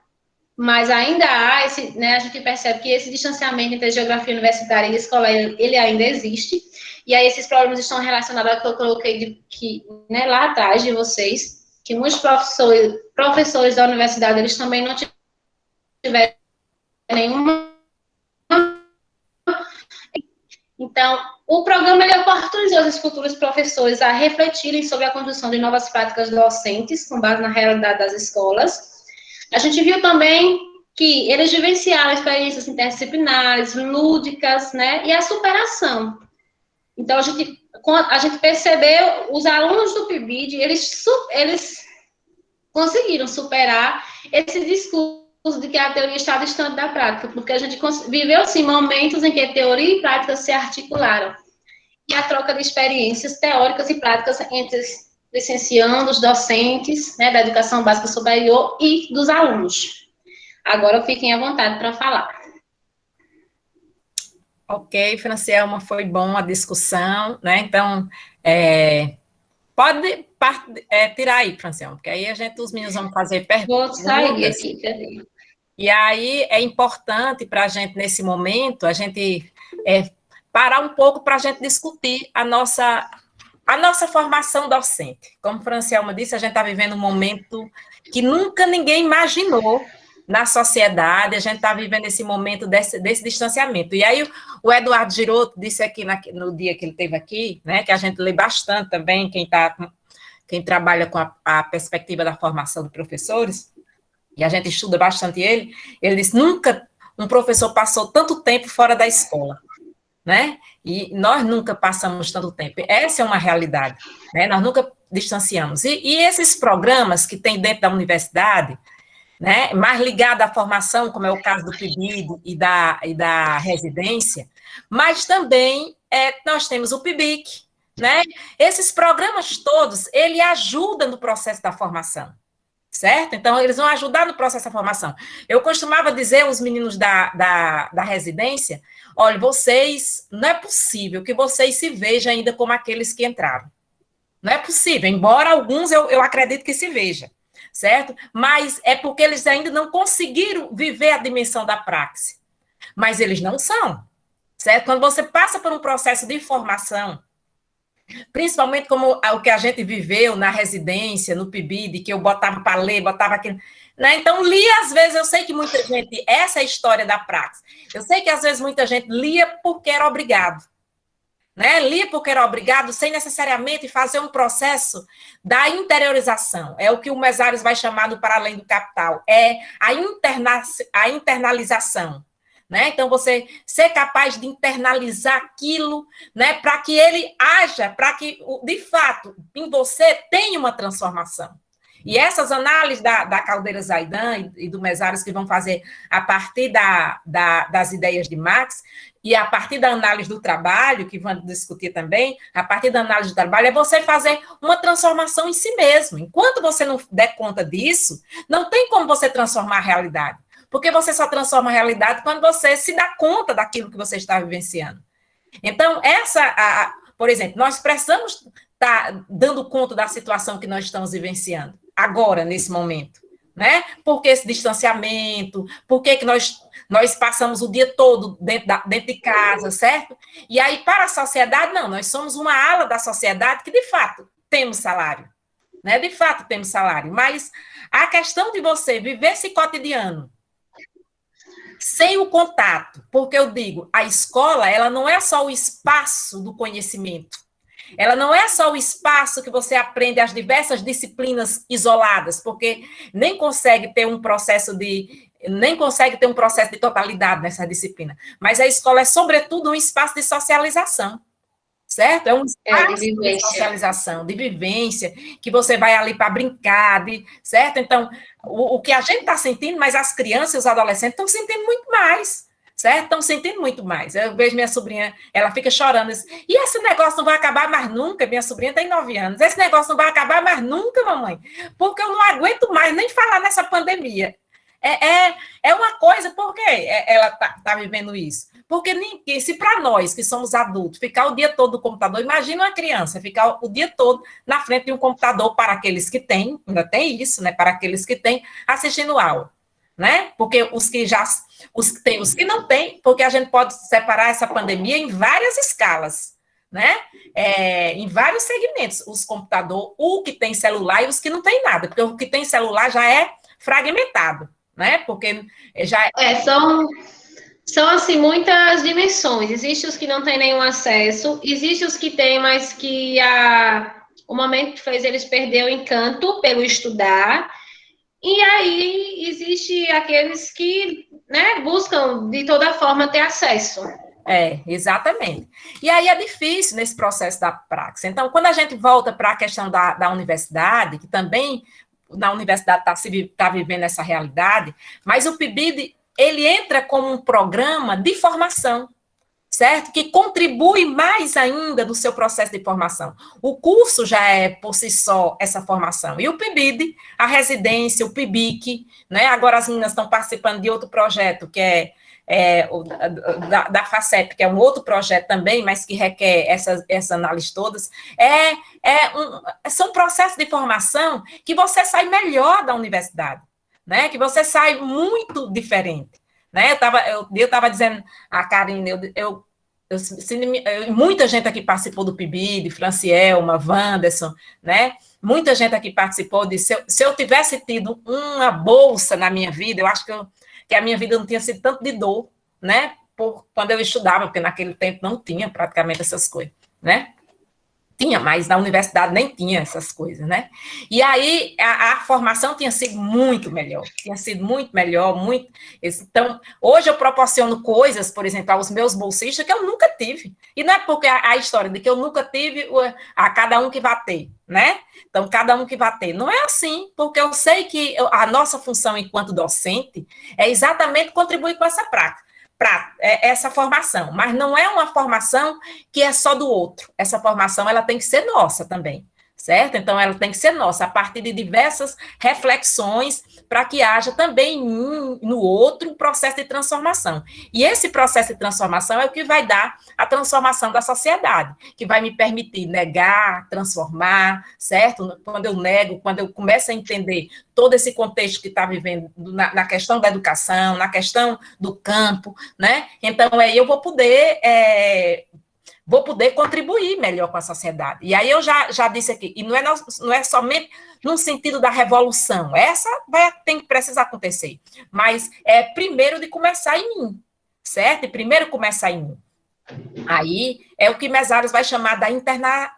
mas ainda há esse, né, a gente percebe que esse distanciamento entre a geografia universitária e a escola, ele ainda existe, e aí esses problemas estão relacionados ao que eu coloquei né, lá atrás de vocês, que muitos professores da universidade, eles também não tiveram nenhuma. Então, o programa ele oportunizou os futuros professores a refletirem sobre a construção de novas práticas docentes, com base na realidade das escolas. A gente viu também que eles vivenciaram experiências interdisciplinares, lúdicas, né, e a superação. Então, a gente percebeu, os alunos do PIBID, eles conseguiram superar esse discurso de que a teoria está distante da prática, porque a gente viveu, sim, momentos em que teoria e prática se articularam. E a troca de experiências teóricas e práticas entre os licenciandos, docentes, né, da educação básica superior e dos alunos. Agora, fiquem à vontade para falar. Ok, Francielma, foi bom a discussão, né? Então, pode tirar aí, Francielma, porque aí os meninos vão fazer perguntas. Vou sair aqui, cadê? E aí é importante para a gente, nesse momento, a gente parar um pouco para a gente discutir a nossa formação docente. Como Francielma disse, a gente está vivendo um momento que nunca ninguém imaginou na sociedade, a gente está vivendo esse momento desse distanciamento. E aí o Eduardo Girotto disse aqui no dia que ele esteve aqui, né, que a gente lê bastante também, quem trabalha com a perspectiva da formação de professores, e a gente estuda bastante ele disse, nunca um professor passou tanto tempo fora da escola, né? E nós nunca passamos tanto tempo. Essa é uma realidade, né? Nós nunca distanciamos. E esses programas que tem dentro da universidade, né, mais ligado à formação, como é o caso do PIBID e da residência, mas também nós temos o PIBIC, né? Esses programas todos, ele ajuda no processo da formação, certo? Então, eles vão ajudar no processo da formação. Eu costumava dizer aos meninos da residência, olha, não é possível que vocês se vejam ainda como aqueles que entraram. Não é possível, embora alguns eu acredito que se vejam, certo? Mas é porque eles ainda não conseguiram viver a dimensão da praxe. Mas eles não são, certo? Quando você passa por um processo de formação, principalmente como o que a gente viveu na residência, no PIBID, que eu botava para ler, botava aquilo, né? Então, lia às vezes, eu sei que muita gente, essa é a história da praxe, eu sei que às vezes muita gente lia porque era obrigado, né? Lia porque era obrigado, sem necessariamente fazer um processo da interiorização, é o que o Mesaros vai chamar do para além do capital, é a internalização. Né? Então, você ser capaz de internalizar aquilo, né, para que ele haja, para que, de fato, em você tenha uma transformação. E essas análises da Caldeira Zaidan e do Mesaros que vão fazer a partir das ideias de Marx, e a partir da análise do trabalho, que vamos discutir também, a partir da análise do trabalho, é você fazer uma transformação em si mesmo. Enquanto você não der conta disso, não tem como você transformar a realidade, porque você só transforma a realidade quando você se dá conta daquilo que você está vivenciando. Então, por exemplo, nós precisamos estar dando conta da situação que nós estamos vivenciando, agora, nesse momento, né? Por que esse distanciamento? Por que nós passamos o dia todo dentro de casa, certo? E aí, para a sociedade, não, nós somos uma ala da sociedade que, de fato, temos salário, né? De fato, temos salário, mas a questão de você viver esse cotidiano sem o contato, porque eu digo, a escola, ela não é só o espaço do conhecimento, ela não é só o espaço que você aprende as diversas disciplinas isoladas, porque nem consegue ter um processo de totalidade nessa disciplina, mas a escola é, sobretudo, um espaço de socialização, certo? É um espaço de socialização, de vivência, que você vai ali para brincar, certo? Então, o que a gente está sentindo, mas as crianças e os adolescentes estão sentindo muito mais, certo? Estão sentindo muito mais. Eu vejo minha sobrinha, ela fica chorando, e esse negócio não vai acabar mais nunca, minha sobrinha tem 9 anos, esse negócio não vai acabar mais nunca, mamãe, porque eu não aguento mais nem falar nessa pandemia. É uma coisa, por que ela tá vivendo isso? Porque ninguém, se para nós, que somos adultos, ficar o dia todo no computador, imagina uma criança ficar o dia todo na frente de um computador, para aqueles que têm, ainda tem isso, né? Para aqueles que têm, assistindo aula, né? Porque os que não têm, porque a gente pode separar essa pandemia em várias escalas, né? Em vários segmentos, os computadores, o que tem celular e os que não tem nada, porque o que tem celular já é fragmentado, né? Porque já são assim muitas dimensões. Existem os que não têm nenhum acesso, existem os que têm, mas que o momento fez eles perder o encanto pelo estudar. E aí existe aqueles que, né, buscam de toda forma ter acesso. Exatamente. E aí é difícil nesse processo da praxis. Então, quando a gente volta para a questão da universidade, que também na universidade está vivendo essa realidade, mas o PIBID, ele entra como um programa de formação, certo? Que contribui mais ainda no seu processo de formação. O curso já é, por si só, essa formação. E o PIBID, a residência, o PIBIC, né? Agora as meninas estão participando de outro projeto, que é da FACEP, que é um outro projeto também, mas que requer essas análises todas, são processos de formação que você sai melhor da universidade, né? Que você sai muito diferente, né? Eu estava dizendo a Karine, muita gente aqui participou do PIBID, Francielma, Wanderson, né? Muita gente aqui participou disso. Se eu tivesse tido uma bolsa na minha vida, eu acho que a minha vida não tinha sido tanto de dor, né? Quando eu estudava, porque naquele tempo não tinha praticamente essas coisas, né? Tinha, mas na universidade nem tinha essas coisas, né? E aí a formação tinha sido muito melhor, muito. Então, hoje eu proporciono coisas, por exemplo, aos meus bolsistas que eu nunca tive. E não é porque a história de que eu nunca tive, a cada um que vai ter, né? Então, cada um que vai ter. Não é assim, porque eu sei que a nossa função enquanto docente é exatamente contribuir com essa prática. Essa formação, mas não é uma formação que é só do outro, essa formação ela tem que ser nossa também, certo? Então ela tem que ser nossa, a partir de diversas reflexões, para que haja também no outro um processo de transformação, e esse processo de transformação é o que vai dar a transformação da sociedade, que vai me permitir negar, transformar, certo? Quando eu nego, quando eu começo a entender todo esse contexto que está vivendo na questão da educação, na questão do campo, né? Então, eu vou poder contribuir melhor com a sociedade. E aí eu já disse aqui, e não é somente no sentido da revolução, essa tem que precisar acontecer, mas primeiro de começar em mim, certo? E primeiro começar em mim. Aí é o que Mesaros vai chamar da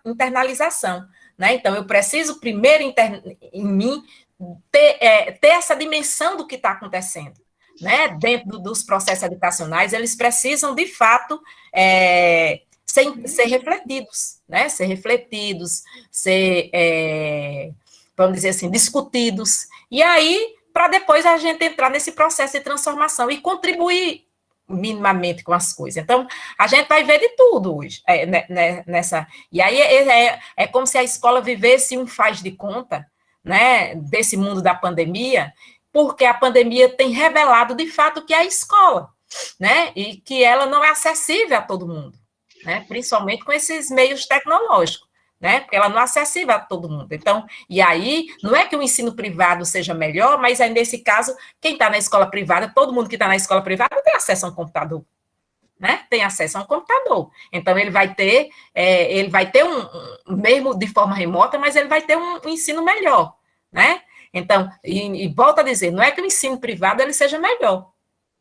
internalização, né? Então, eu preciso primeiro em mim ter essa dimensão do que está acontecendo, né? Dentro dos processos educacionais, eles precisam, de fato, ser refletidos, né? Ser refletidos, vamos dizer assim, discutidos, e aí, para depois a gente entrar nesse processo de transformação e contribuir minimamente com as coisas. Então, a gente vai ver de tudo hoje, nessa... E aí é como se a escola vivesse um faz de conta, né, desse mundo da pandemia, porque a pandemia tem revelado, de fato, que é a escola, né, e que ela não é acessível a todo mundo, né, principalmente com esses meios tecnológicos, né, porque ela não é acessível a todo mundo. Então, e aí, não é que o ensino privado seja melhor, mas aí, nesse caso, quem está na escola privada, todo mundo que está na escola privada tem acesso a um computador, né, tem acesso a um computador. Então, ele vai ter mesmo de forma remota, mas ele vai ter um ensino melhor, né. Então, e volto a dizer, não é que o ensino privado ele seja melhor,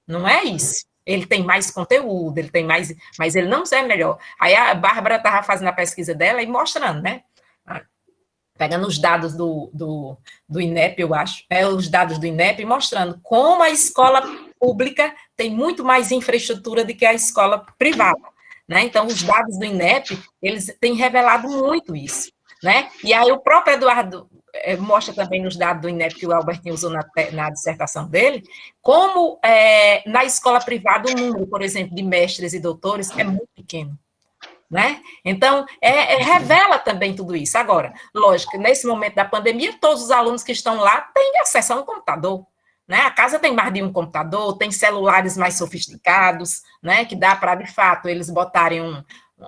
não é isso. Ele tem mais conteúdo, ele tem mais, mas ele não é melhor. Aí a Bárbara estava fazendo a pesquisa dela e mostrando, né? Pegando os dados do INEP, eu acho, os dados do INEP, mostrando como a escola pública tem muito mais infraestrutura do que a escola privada, né? Então, os dados do INEP, eles têm revelado muito isso, né? E aí o próprio Eduardo mostra também nos dados do INEP que o Albertinho usou na dissertação dele, como na escola privada o número, por exemplo, de mestres e doutores é muito pequeno, né? Então, revela também tudo isso. Agora, lógico, nesse momento da pandemia, todos os alunos que estão lá têm acesso a um computador, né? A casa tem mais de um computador, tem celulares mais sofisticados, né? Que dá para, de fato, eles botarem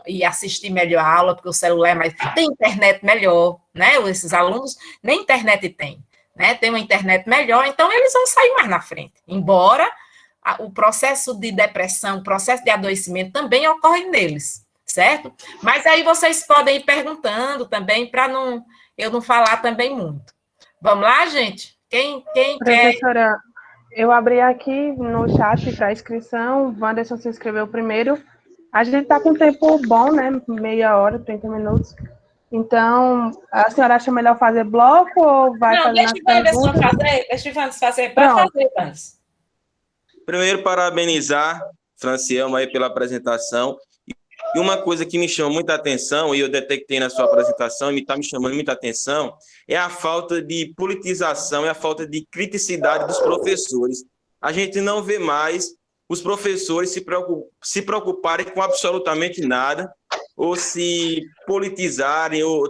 e assistir melhor a aula, porque o celular é mais... Tem internet melhor, né? Esses alunos nem internet tem, né? Tem uma internet melhor, então eles vão sair mais na frente. Embora o processo de depressão, o processo de adoecimento também ocorre neles, certo? Mas aí vocês podem ir perguntando também, para eu não falar também muito. Vamos lá, gente? Quem quer... Professora, eu abri aqui no chat para inscrição, o Wanderson se inscreveu primeiro. A gente está com tempo bom, né? Meia hora, 30 minutos. Então, a senhora acha melhor fazer bloco ou vai fazer nas perguntas? Deixa o Ivandes fazer. Pode fazer, Ivandes. Primeiro, parabenizar Francielma aí pela apresentação. E uma coisa que me chama muita atenção, e eu detectei na sua apresentação, e está me chamando muita atenção, é a falta de politização, é a falta de criticidade dos professores. A gente não vê mais os professores se preocuparem com absolutamente nada, ou se politizarem, ou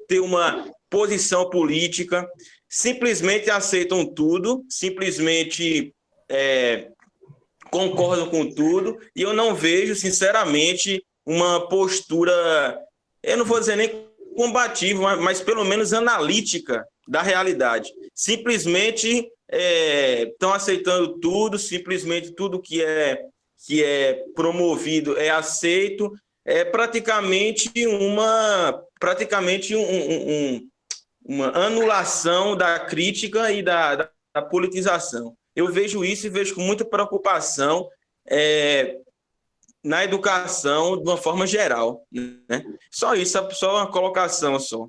ter uma posição política, simplesmente aceitam tudo, simplesmente concordam com tudo, e eu não vejo, sinceramente, uma postura, eu não vou dizer nem combativa, mas pelo menos analítica da realidade. Simplesmente estão aceitando tudo, simplesmente tudo que é promovido é aceito, é praticamente uma anulação da crítica e da politização. Eu vejo isso e vejo com muita preocupação na educação de uma forma geral, né? Só isso, só uma colocação só.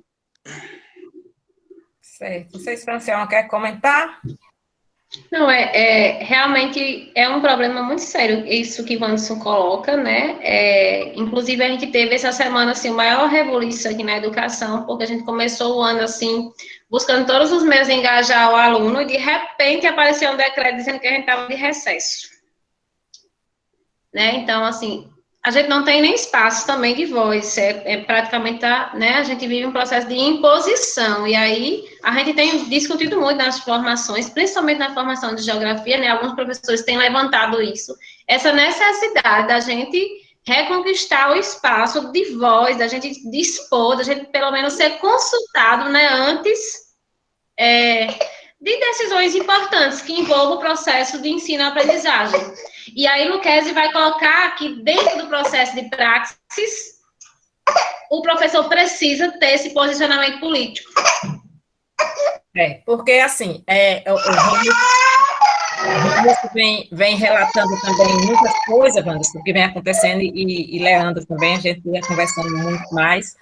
Certo. Não sei se a Franciel quer comentar. Não, realmente é um problema muito sério isso que o Wanderson coloca, né? Inclusive, a gente teve essa semana, assim, o maior rebuliço aqui na educação, porque a gente começou o ano, assim, buscando todos os meios de engajar o aluno, e de repente apareceu um decreto dizendo que a gente estava de recesso, né? Então, assim, a gente não tem nem espaço também de voz, praticamente, né, a gente vive um processo de imposição, e aí a gente tem discutido muito nas formações, principalmente na formação de geografia, né, alguns professores têm levantado isso, essa necessidade da gente reconquistar o espaço de voz, da gente dispor, da gente pelo menos ser consultado, né, antes de decisões importantes que envolvam o processo de ensino-aprendizagem. E aí, Luquezzi vai colocar que dentro do processo de praxis, o professor precisa ter esse posicionamento político. Porque, assim, o vem relatando também muitas coisas, Wanderson, que vem acontecendo, e Leandro também, a gente ia conversando muito mais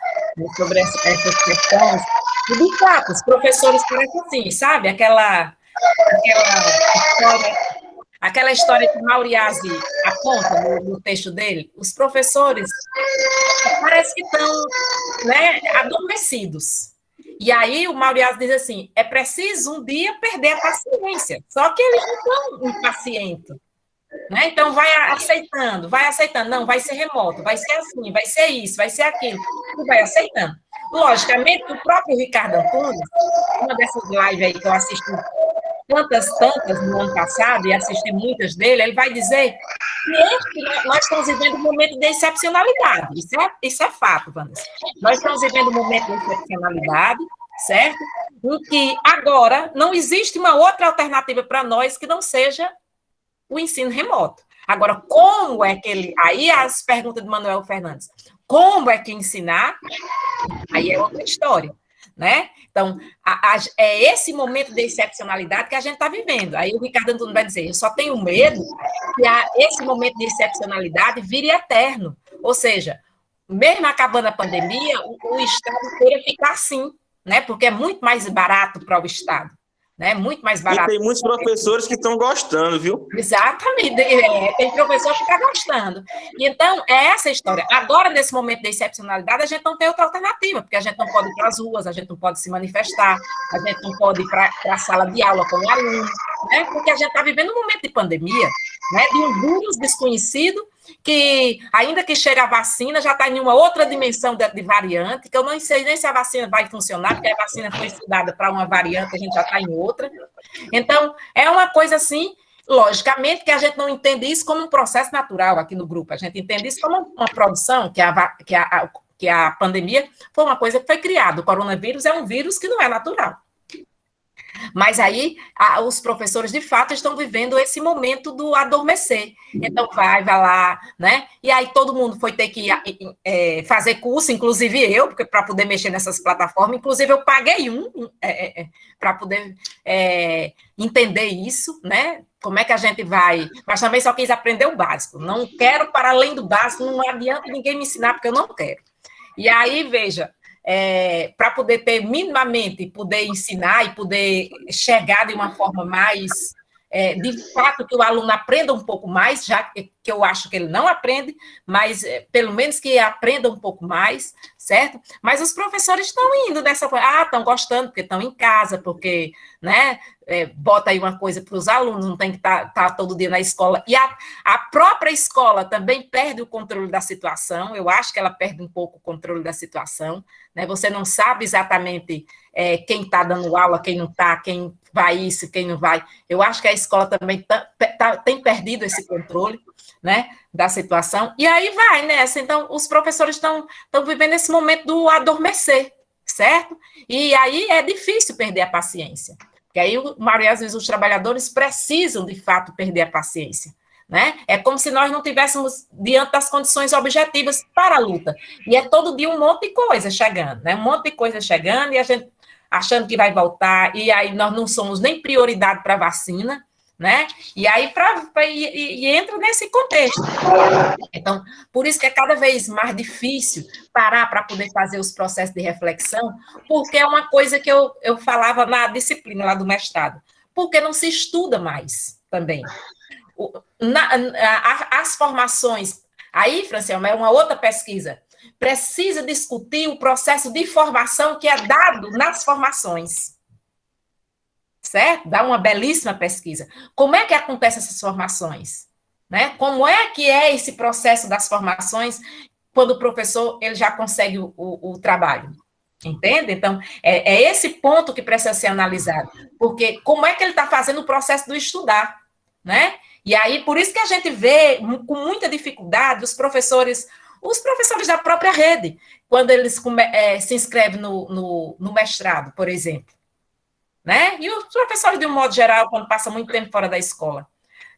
sobre essas questões. E, de fato, os professores parecem assim, sabe? Aquela história que Mauriasi aponta no texto dele, os professores parece que estão, né, adormecidos. E aí o Mauriás diz assim, é preciso um dia perder a paciência. Só que eles não estão impacientes. Né? Então, vai aceitando. Não, vai ser remoto, vai ser assim, vai ser isso, vai ser aquilo. E vai aceitando. Logicamente, o próprio Ricardo Antunes, uma dessas lives aí que eu assisti tantas no ano passado, e assisti muitas dele, ele vai dizer que nós estamos vivendo um momento de excepcionalidade. Isso é fato, Vanessa. Nós estamos vivendo um momento de excepcionalidade, certo? Em que agora não existe uma outra alternativa para nós que não seja o ensino remoto. Agora, como é que ele... Aí as perguntas de Manuel Fernandes. Como é que ensinar? Aí é outra história, né? Então, é esse momento de excepcionalidade que a gente está vivendo. Aí o Ricardo Antunes vai dizer, eu só tenho medo que esse momento de excepcionalidade vire eterno. Ou seja, mesmo acabando a pandemia, o Estado queira ficar assim, né? Porque é muito mais barato para o Estado. Né? Muito mais barato. E tem muitos professores que estão gostando, viu? Exatamente. Tem professor que está gostando. E então, é essa a história. Agora, nesse momento de excepcionalidade, a gente não tem outra alternativa, porque a gente não pode ir para as ruas, a gente não pode se manifestar, a gente não pode ir para a sala de aula como aluno, né? Porque a gente está vivendo um momento de pandemia, né? De um vírus desconhecido, que, ainda que chegue a vacina, já está em uma outra dimensão de variante, que eu não sei nem se a vacina vai funcionar, porque a vacina foi estudada para uma variante, a gente já está em outra. Então, é uma coisa assim, logicamente, que a gente não entende isso como um processo natural aqui no grupo, a gente entende isso como uma produção, que a pandemia foi uma coisa que foi criada. O coronavírus é um vírus que não é natural. Mas aí, os professores, de fato, estão vivendo esse momento do adormecer. Então, vai lá, né? E aí, todo mundo foi ter que fazer curso, inclusive eu, para poder mexer nessas plataformas. Inclusive, eu paguei para poder entender isso, né? Como é que a gente vai... Mas também só quis aprender o básico. Não quero para além do básico, não adianta ninguém me ensinar, porque eu não quero. E aí, veja... para poder ter minimamente, poder ensinar e poder chegar de uma forma mais, de fato, que o aluno aprenda um pouco mais, já que eu acho que ele não aprende, mas pelo menos que aprenda um pouco mais, certo? Mas os professores estão indo dessa forma, estão gostando, porque estão em casa, porque, né, bota aí uma coisa para os alunos, não tem que estar todo dia na escola, e a própria escola também perde o controle da situação, eu acho que ela perde um pouco o controle da situação, né? Você não sabe exatamente quem está dando aula, quem não está, quem vai isso, quem não vai, eu acho que a escola também tem perdido esse controle, né, da situação, e aí vai nessa, então os professores estão vivendo esse momento do adormecer, certo? E aí é difícil perder a paciência, porque aí, às vezes, os trabalhadores precisam, de fato, perder a paciência, né? É como se nós não tivéssemos diante das condições objetivas para a luta, e é todo dia um monte de coisa chegando, né? Um monte de coisa chegando, e a gente achando que vai voltar, e aí nós não somos nem prioridade para a vacina, né? E aí entra nesse contexto. Então, por isso que é cada vez mais difícil parar para poder fazer os processos de reflexão, porque é uma coisa que eu falava na disciplina lá do mestrado, porque não se estuda mais também. As formações, aí, Francielma, é uma outra pesquisa, precisa discutir o processo de formação que é dado nas formações. Certo? Dá uma belíssima pesquisa. Como é que acontecem essas formações? Né? Como é que é esse processo das formações quando o professor ele já consegue o trabalho? Entende? Então, é esse ponto que precisa ser analisado. Porque como é que ele está fazendo o processo do estudar? Né? E aí, por isso que a gente vê com muita dificuldade os professores da própria rede, quando eles se inscrevem no mestrado, por exemplo. Né? E os professores, de um modo geral, quando passam muito tempo fora da escola.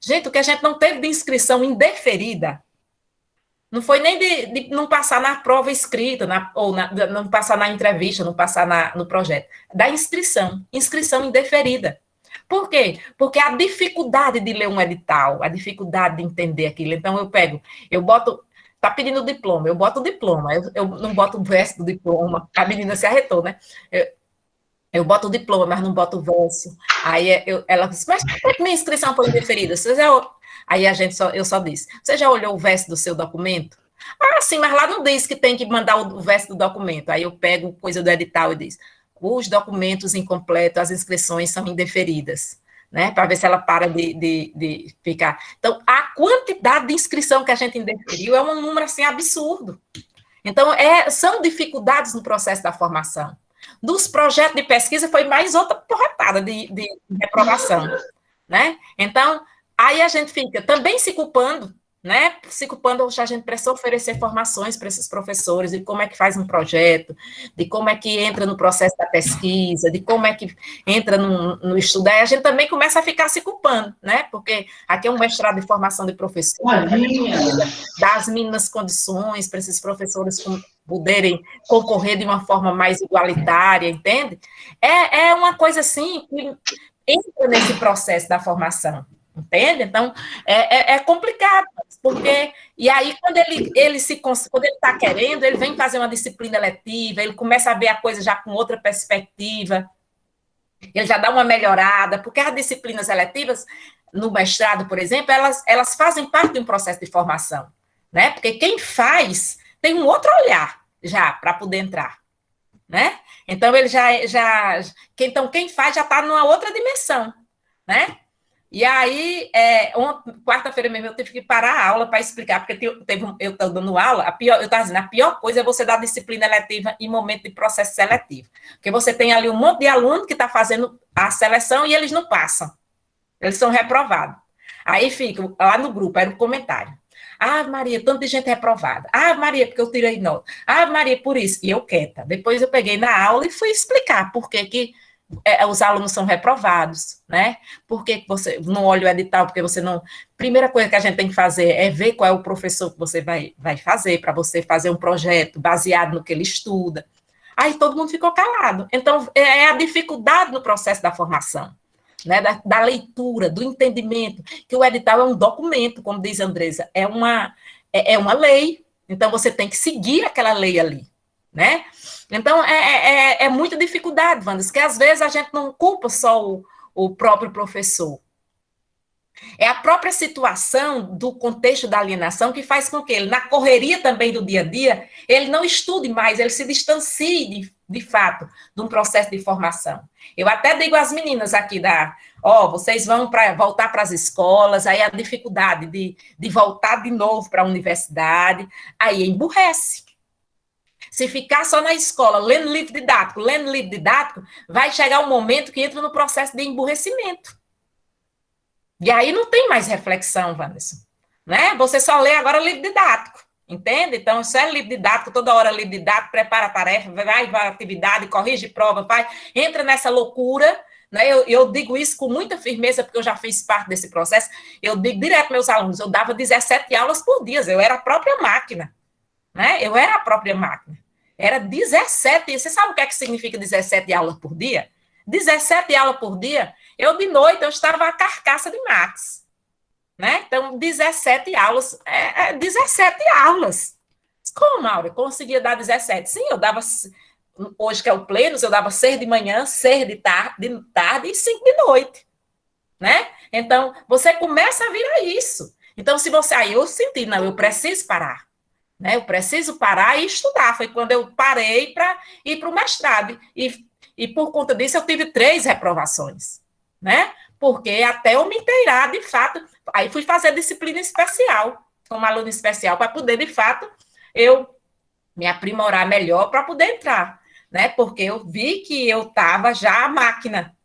Gente, o que a gente não teve de inscrição indeferida, não foi nem de não passar na prova escrita, não passar na entrevista, não passar no projeto, da inscrição indeferida. Por quê? Porque a dificuldade de ler um edital, a dificuldade de entender aquilo. Então, eu boto, tá pedindo diploma, eu boto o diploma, eu não boto o verso do diploma, a menina se arretou, né? Eu boto o diploma, mas não boto o verso. Aí ela disse, mas por que minha inscrição foi indeferida? Aí eu só disse, você já olhou o verso do seu documento? Sim, mas lá não diz que tem que mandar o verso do documento. Aí eu pego coisa do edital e diz, os documentos incompletos, as inscrições são indeferidas, né? Para ver se ela para de ficar. Então, a quantidade de inscrição que a gente indeferiu é um número, assim, absurdo. Então, são dificuldades no processo da formação. Dos projetos de pesquisa, foi mais outra porretada de reprovação, né? Então, aí a gente fica também se culpando, né? Se culpando, a gente precisa oferecer formações para esses professores, de como é que faz um projeto, de como é que entra no processo da pesquisa, de como é que entra no estudo. Aí a gente também começa a ficar se culpando, né? Porque aqui é um mestrado de formação de professores, dar as mínimas condições para esses professores poderem concorrer de uma forma mais igualitária, entende? É uma coisa assim que entra nesse processo da formação. Entende? Então, é complicado, porque, e aí, quando ele está querendo, ele vem fazer uma disciplina eletiva, ele começa a ver a coisa já com outra perspectiva, ele já dá uma melhorada, porque as disciplinas eletivas, no mestrado, por exemplo, elas fazem parte de um processo de formação, né? Porque quem faz tem um outro olhar já para poder entrar, né? Então, ele então, quem faz já está numa outra dimensão, né? E aí, quarta-feira mesmo, eu tive que parar a aula para explicar, porque eu estou dando aula, eu estava dizendo, a pior coisa é você dar disciplina eletiva em momento de processo seletivo, porque você tem ali um monte de aluno que está fazendo a seleção e eles não passam, eles são reprovados. Aí fica, lá no grupo, era um comentário, Maria, tanta gente reprovada, Maria, porque eu tirei nota, Maria, por isso, e eu quieta. Depois eu peguei na aula e fui explicar por que os alunos são reprovados, né? Por que você não olha o edital? Porque você não... Primeira coisa que a gente tem que fazer é ver qual é o professor que você vai fazer, para você fazer um projeto baseado no que ele estuda. Aí todo mundo ficou calado. Então, é a dificuldade no processo da formação, né? Da leitura, do entendimento, que o edital é um documento, como diz a Andresa, é uma lei. Então, você tem que seguir aquela lei ali, né? Então, é muita dificuldade, Wandas, que às vezes a gente não culpa só o próprio professor. É a própria situação do contexto da alienação que faz com que ele, na correria também do dia a dia, ele não estude mais, ele se distancie, de fato, de um processo de formação. Eu até digo às meninas aqui vocês vão voltar para as escolas, aí a dificuldade de voltar de novo para a universidade, aí emburrece. Se ficar só na escola, lendo livro didático, vai chegar um momento que entra no processo de emburrecimento. E aí não tem mais reflexão, Wanderson, né? Você só lê agora livro didático, entende? Então, se é livro didático, toda hora livro didático, prepara a tarefa, vai para a atividade, corrige prova, entra nessa loucura, né? Eu digo isso com muita firmeza, porque eu já fiz parte desse processo. Eu digo direto aos meus alunos, eu dava 17 aulas por dia, eu era a própria máquina, né? Eu era a própria máquina. Era 17. Você sabe o que significa 17 aulas por dia? 17 aulas por dia. Eu, de noite, eu estava a carcaça de Max, né? Então, 17 aulas. 17 aulas. Como, Maura? Eu conseguia dar 17? Sim, eu dava... Hoje, que é o Plenos, eu dava 6 de manhã, 6 de tarde e 5 de noite, né? Então, você começa a virar isso. Então, se você... Aí eu senti, não, eu preciso parar. Né? Eu preciso parar e estudar. Foi quando eu parei para ir para o mestrado. E por conta disso, eu tive 3 reprovações, né? Porque até eu me inteirar, de fato, aí fui fazer disciplina especial, como aluno especial, para poder, de fato, eu me aprimorar melhor para poder entrar, né? Porque eu vi que eu estava já a máquina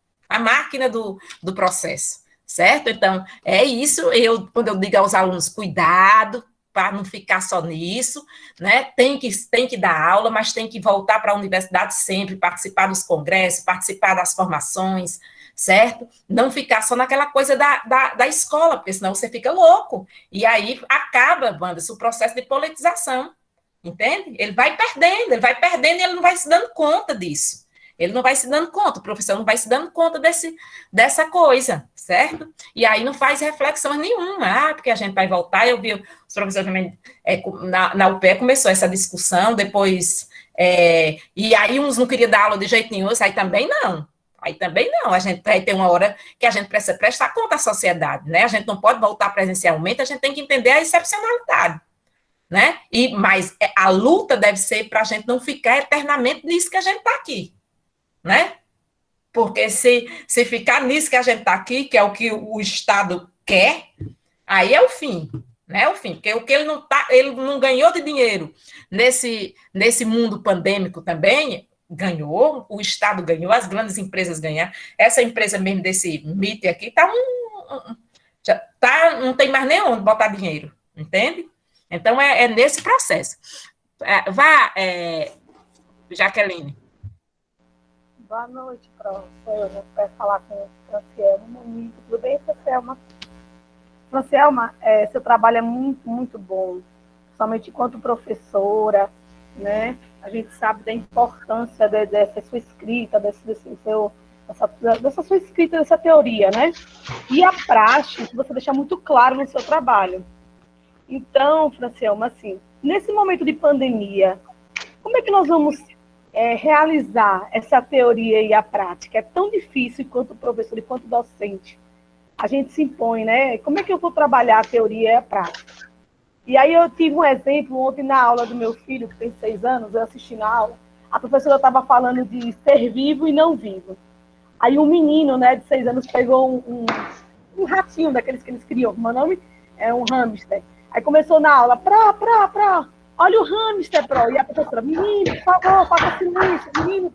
do processo, certo? Então, é isso. Quando eu digo aos alunos, cuidado, para não ficar só nisso, né? Tem que dar aula, mas tem que voltar para a universidade sempre, participar dos congressos, participar das formações, certo? Não ficar só naquela coisa da escola, porque senão você fica louco. E aí acaba, Wanderson, o processo de politização, entende? Ele vai perdendo e ele não vai se dando conta disso. Ele não vai se dando conta, o professor não vai se dando conta dessa coisa, certo? E aí não faz reflexão nenhuma, porque a gente vai voltar. Eu vi os professores também, na UPE começou essa discussão, depois, e aí uns não queriam dar aula de jeito nenhum, aí também não, a gente vai ter uma hora que a gente precisa prestar conta à sociedade, né? A gente não pode voltar presencialmente, a gente tem que entender a excepcionalidade, né? Mas a luta deve ser para a gente não ficar eternamente nisso que a gente está aqui. né? Porque se ficar nisso que a gente está aqui, que é o que o Estado quer, aí é o fim, né? É o fim, porque o que ele não ganhou de dinheiro nesse mundo pandêmico também, ganhou, o Estado ganhou, as grandes empresas ganharam. Essa empresa mesmo desse MIT aqui não tem mais nem onde botar dinheiro, entende? Então, é nesse processo. Jaqueline. Boa noite, professor. Eu quero falar com a Francielma. Tudo bem, Francielma? Francielma, seu trabalho é muito, muito bom, somente enquanto professora, né? A gente sabe da importância dessa sua escrita, dessa sua escrita, dessa teoria, né? E a prática, você deixa muito claro no seu trabalho. Então, Francielma, assim, nesse momento de pandemia, como é que nós vamos realizar essa teoria e a prática? É tão difícil quanto professor e quanto docente. A gente se impõe, né? Como é que eu vou trabalhar a teoria e a prática? E aí eu tive um exemplo ontem na aula do meu filho, que tem 6 anos, eu assisti na aula, a professora estava falando de ser vivo e não vivo. Aí um menino, né, de 6 anos pegou um ratinho daqueles que eles criam, meu nome é um hamster. Aí começou na aula, olha o hamster, e a professora, menino, por favor, faça silêncio, menino.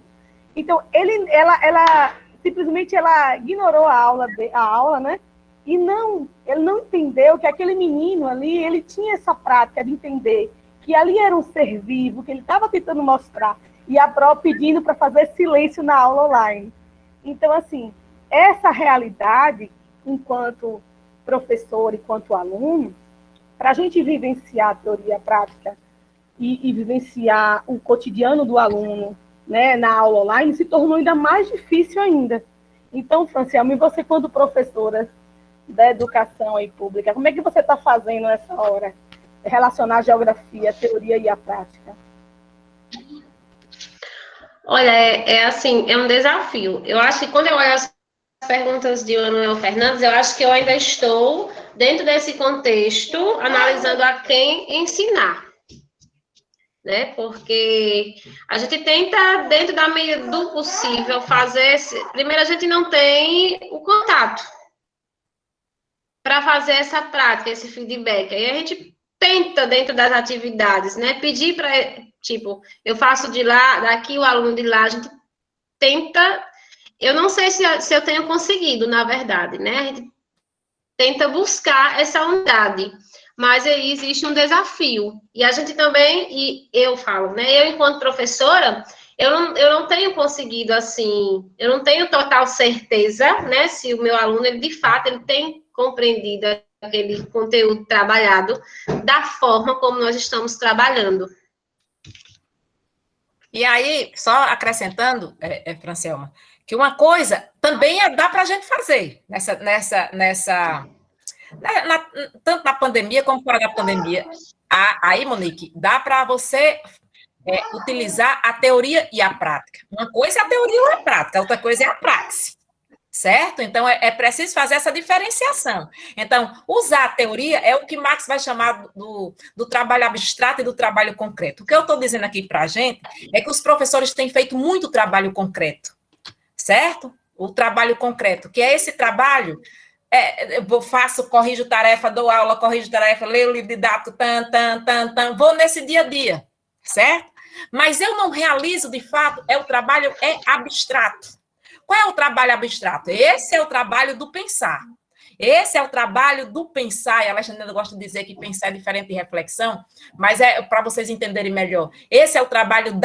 Então, ela simplesmente ignorou a aula, né? E ele não entendeu que aquele menino ali, ele tinha essa prática de entender que ali era um ser vivo, que ele estava tentando mostrar, e a pró pedindo para fazer silêncio na aula online. Então, assim, essa realidade, enquanto professor, enquanto aluno, para a gente vivenciar a teoria e a prática e vivenciar o cotidiano do aluno, né, na aula online, se tornou ainda mais difícil ainda. Então, Francielma, e você, quando professora da educação aí pública, como é que você está fazendo nessa hora? Relacionar a geografia, a teoria e a prática? Olha, assim, é um desafio. Eu acho que quando eu olho as perguntas de Manuel Fernandes, eu acho que eu ainda estou dentro desse contexto, analisando a quem ensinar, né? Porque a gente tenta, dentro da medida do possível, fazer... Primeiro, a gente não tem o contato para fazer essa prática, esse feedback. Aí a gente tenta, dentro das atividades, né? Pedir para... Tipo, eu faço de lá, daqui o aluno de lá, a gente tenta... Eu não sei se eu tenho conseguido, na verdade, né? A gente tenta buscar essa unidade, mas aí existe um desafio. E a gente também, e eu falo, né? Eu, enquanto professora, eu não tenho conseguido, assim, eu não tenho total certeza, né? Se o meu aluno, ele, de fato, ele tem compreendido aquele conteúdo trabalhado da forma como nós estamos trabalhando. E aí, só acrescentando, Francielma, que uma coisa também dá para a gente fazer tanto na pandemia como fora da pandemia. Aí, Monique, dá para você utilizar a teoria e a prática. Uma coisa é a teoria e a prática, outra coisa é a praxe, certo? Então, é preciso fazer essa diferenciação. Então, usar a teoria é o que Marx vai chamar do trabalho abstrato e do trabalho concreto. O que eu estou dizendo aqui para a gente é que os professores têm feito muito trabalho concreto, certo? O trabalho concreto, que é esse trabalho, eu faço, corrijo tarefa, dou aula, corrijo tarefa, leio o livro didático, vou nesse dia a dia, certo? Mas eu não realizo, de fato, o trabalho abstrato. Qual é o trabalho abstrato? Esse é o trabalho do pensar. Esse é o trabalho do pensar, e a Alexandra gosta de dizer que pensar é diferente de reflexão, mas é para vocês entenderem melhor. Esse é o trabalho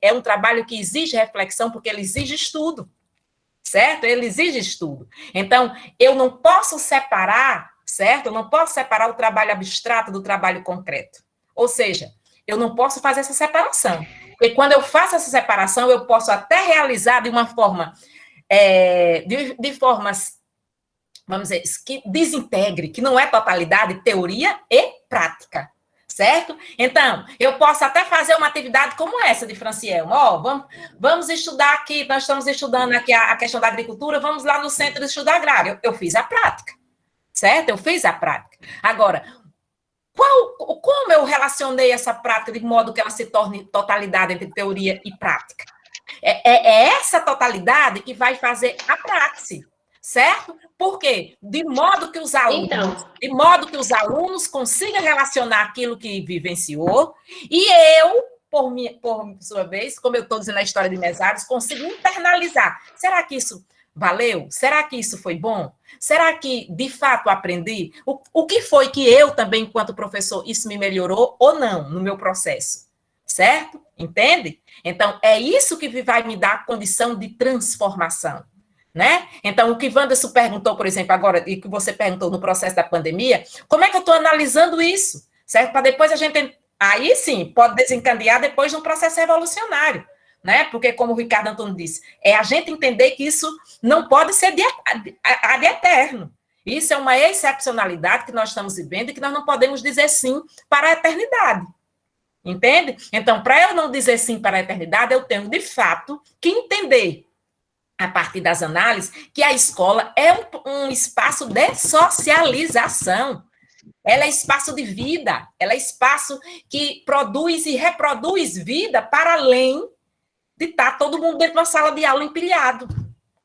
é um trabalho que exige reflexão, porque ele exige estudo, certo? Ele exige estudo. Então, eu não posso separar, certo? Eu não posso separar o trabalho abstrato do trabalho concreto. Ou seja, eu não posso fazer essa separação. Porque quando eu faço essa separação, eu posso até realizar de uma forma, de formas, vamos dizer, que desintegre, que não é totalidade, teoria e prática, certo? Então, eu posso até fazer uma atividade como essa de Francielma. Vamos estudar aqui, nós estamos estudando aqui a questão da agricultura, vamos lá no Centro de Estudo Agrário. Eu fiz a prática, certo? Eu fiz a prática. Agora, como eu relacionei essa prática de modo que ela se torne totalidade entre teoria e prática? É essa totalidade que vai fazer a praxe, certo? Por quê? De modo que os alunos consigam relacionar aquilo que vivenciou, e eu, por sua vez, como eu estou dizendo na história de mesários, consigo internalizar. Será que isso valeu? Será que isso foi bom? Será que, de fato, aprendi? O que foi que eu também, enquanto professor, isso me melhorou ou não no meu processo? Certo? Entende? Então, é isso que vai me dar a condição de transformação. Né? Então, o que Wanderson perguntou, por exemplo, agora, e que você perguntou no processo da pandemia, como é que eu estou analisando isso? Certo? Para depois a gente... Aí sim, pode desencadear depois de um processo revolucionário. Né? Porque, como o Ricardo Antônio disse, é a gente entender que isso não pode ser de eterno. Isso é uma excepcionalidade que nós estamos vivendo e que nós não podemos dizer sim para a eternidade. Entende? Então, para eu não dizer sim para a eternidade, eu tenho, de fato, que entender, a partir das análises, que a escola é um espaço de socialização. Ela é espaço de vida, ela é espaço que produz e reproduz vida para além de estar todo mundo dentro de uma sala de aula empilhado,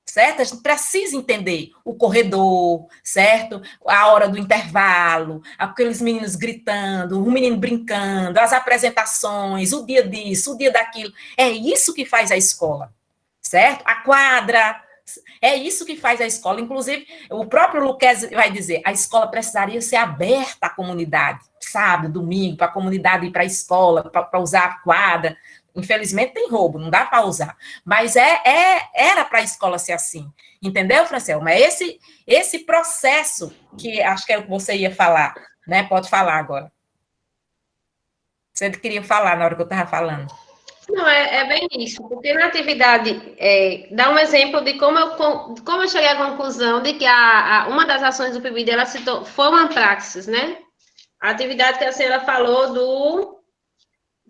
certo? A gente precisa entender o corredor, certo? A hora do intervalo, aqueles meninos gritando, o menino brincando, as apresentações, o dia disso, o dia daquilo. É isso que faz a escola, certo? A quadra, é isso que faz a escola. Inclusive, o próprio Luquez vai dizer, a escola precisaria ser aberta à comunidade, sábado, domingo, para a comunidade ir para a escola, para usar a quadra. Infelizmente tem roubo, não dá para usar. Mas era para a escola ser assim. Entendeu, Franciel? Mas esse processo, que acho que é o que você ia falar, né? Pode falar agora. Você queria falar na hora que eu estava falando. Não, é bem isso, porque na atividade, dá um exemplo de como eu cheguei à conclusão de que uma das ações do PIBID, ela foi uma praxis, né? A atividade que a senhora falou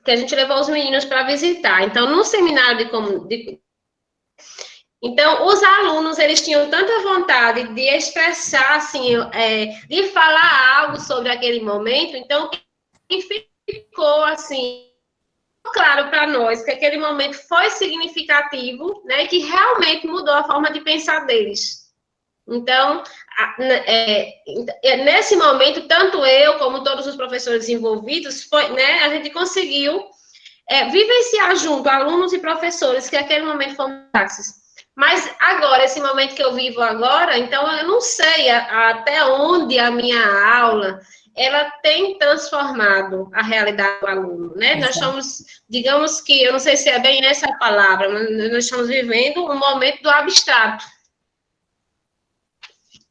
que a gente levou os meninos para visitar. Então, no seminário Então, os alunos, eles tinham tanta vontade de expressar, assim, de falar algo sobre aquele momento, então, ficou, assim, claro para nós que aquele momento foi significativo, né, que realmente mudou a forma de pensar deles. Então, nesse momento, tanto eu como todos os professores envolvidos, a gente conseguiu vivenciar junto, alunos e professores, que aquele momento foi um praxis. Mas agora, esse momento que eu vivo agora, então eu não sei até onde a minha aula ela tem transformado a realidade do aluno, né? Exato. Nós estamos, digamos que, eu não sei se é bem essa palavra, mas nós estamos vivendo um momento do abstrato.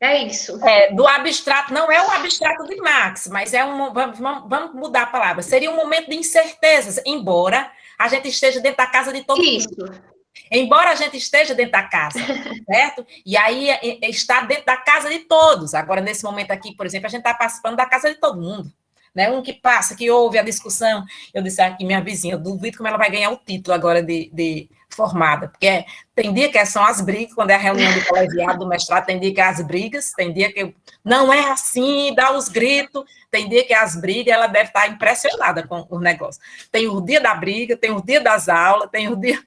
É isso. Do abstrato, não é o abstrato de Marx, mas vamos mudar a palavra. Seria um momento de incertezas, embora a gente esteja dentro da casa de todo mundo. Embora a gente esteja dentro da casa, certo? E aí está dentro da casa de todos. Agora, nesse momento aqui, por exemplo, a gente está participando da casa de todo mundo. Né? Um que passa, que ouve a discussão. Eu disse aqui, minha vizinha, eu duvido como ela vai ganhar o título agora de formada, porque tem dia que são as brigas, quando é a reunião do colegiado, do mestrado, tem dia que é as brigas, tem dia que não é assim, dá os gritos, tem dia que é as brigas, ela deve estar impressionada com o negócio. Tem o dia da briga, tem o dia das aulas, tem um dia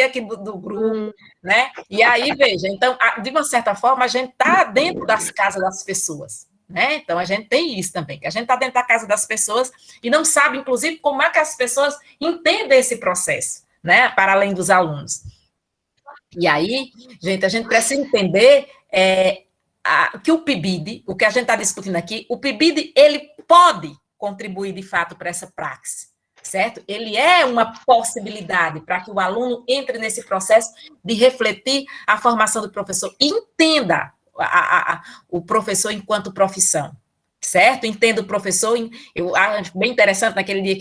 aqui do grupo, né? E aí, veja, então, de uma certa forma, a gente está dentro das casas das pessoas, né? Então, a gente tem isso também, que a gente está dentro da casa das pessoas e não sabe, inclusive, como é que as pessoas entendem esse processo, né? Para além dos alunos. E aí, gente, a gente precisa entender que o PIBID, o que a gente está discutindo aqui, o PIBID, ele pode contribuir, de fato, para essa praxe. Certo? Ele é uma possibilidade para que o aluno entre nesse processo de refletir a formação do professor e entenda o professor enquanto profissão, certo? Entenda o professor, eu acho bem interessante naquele dia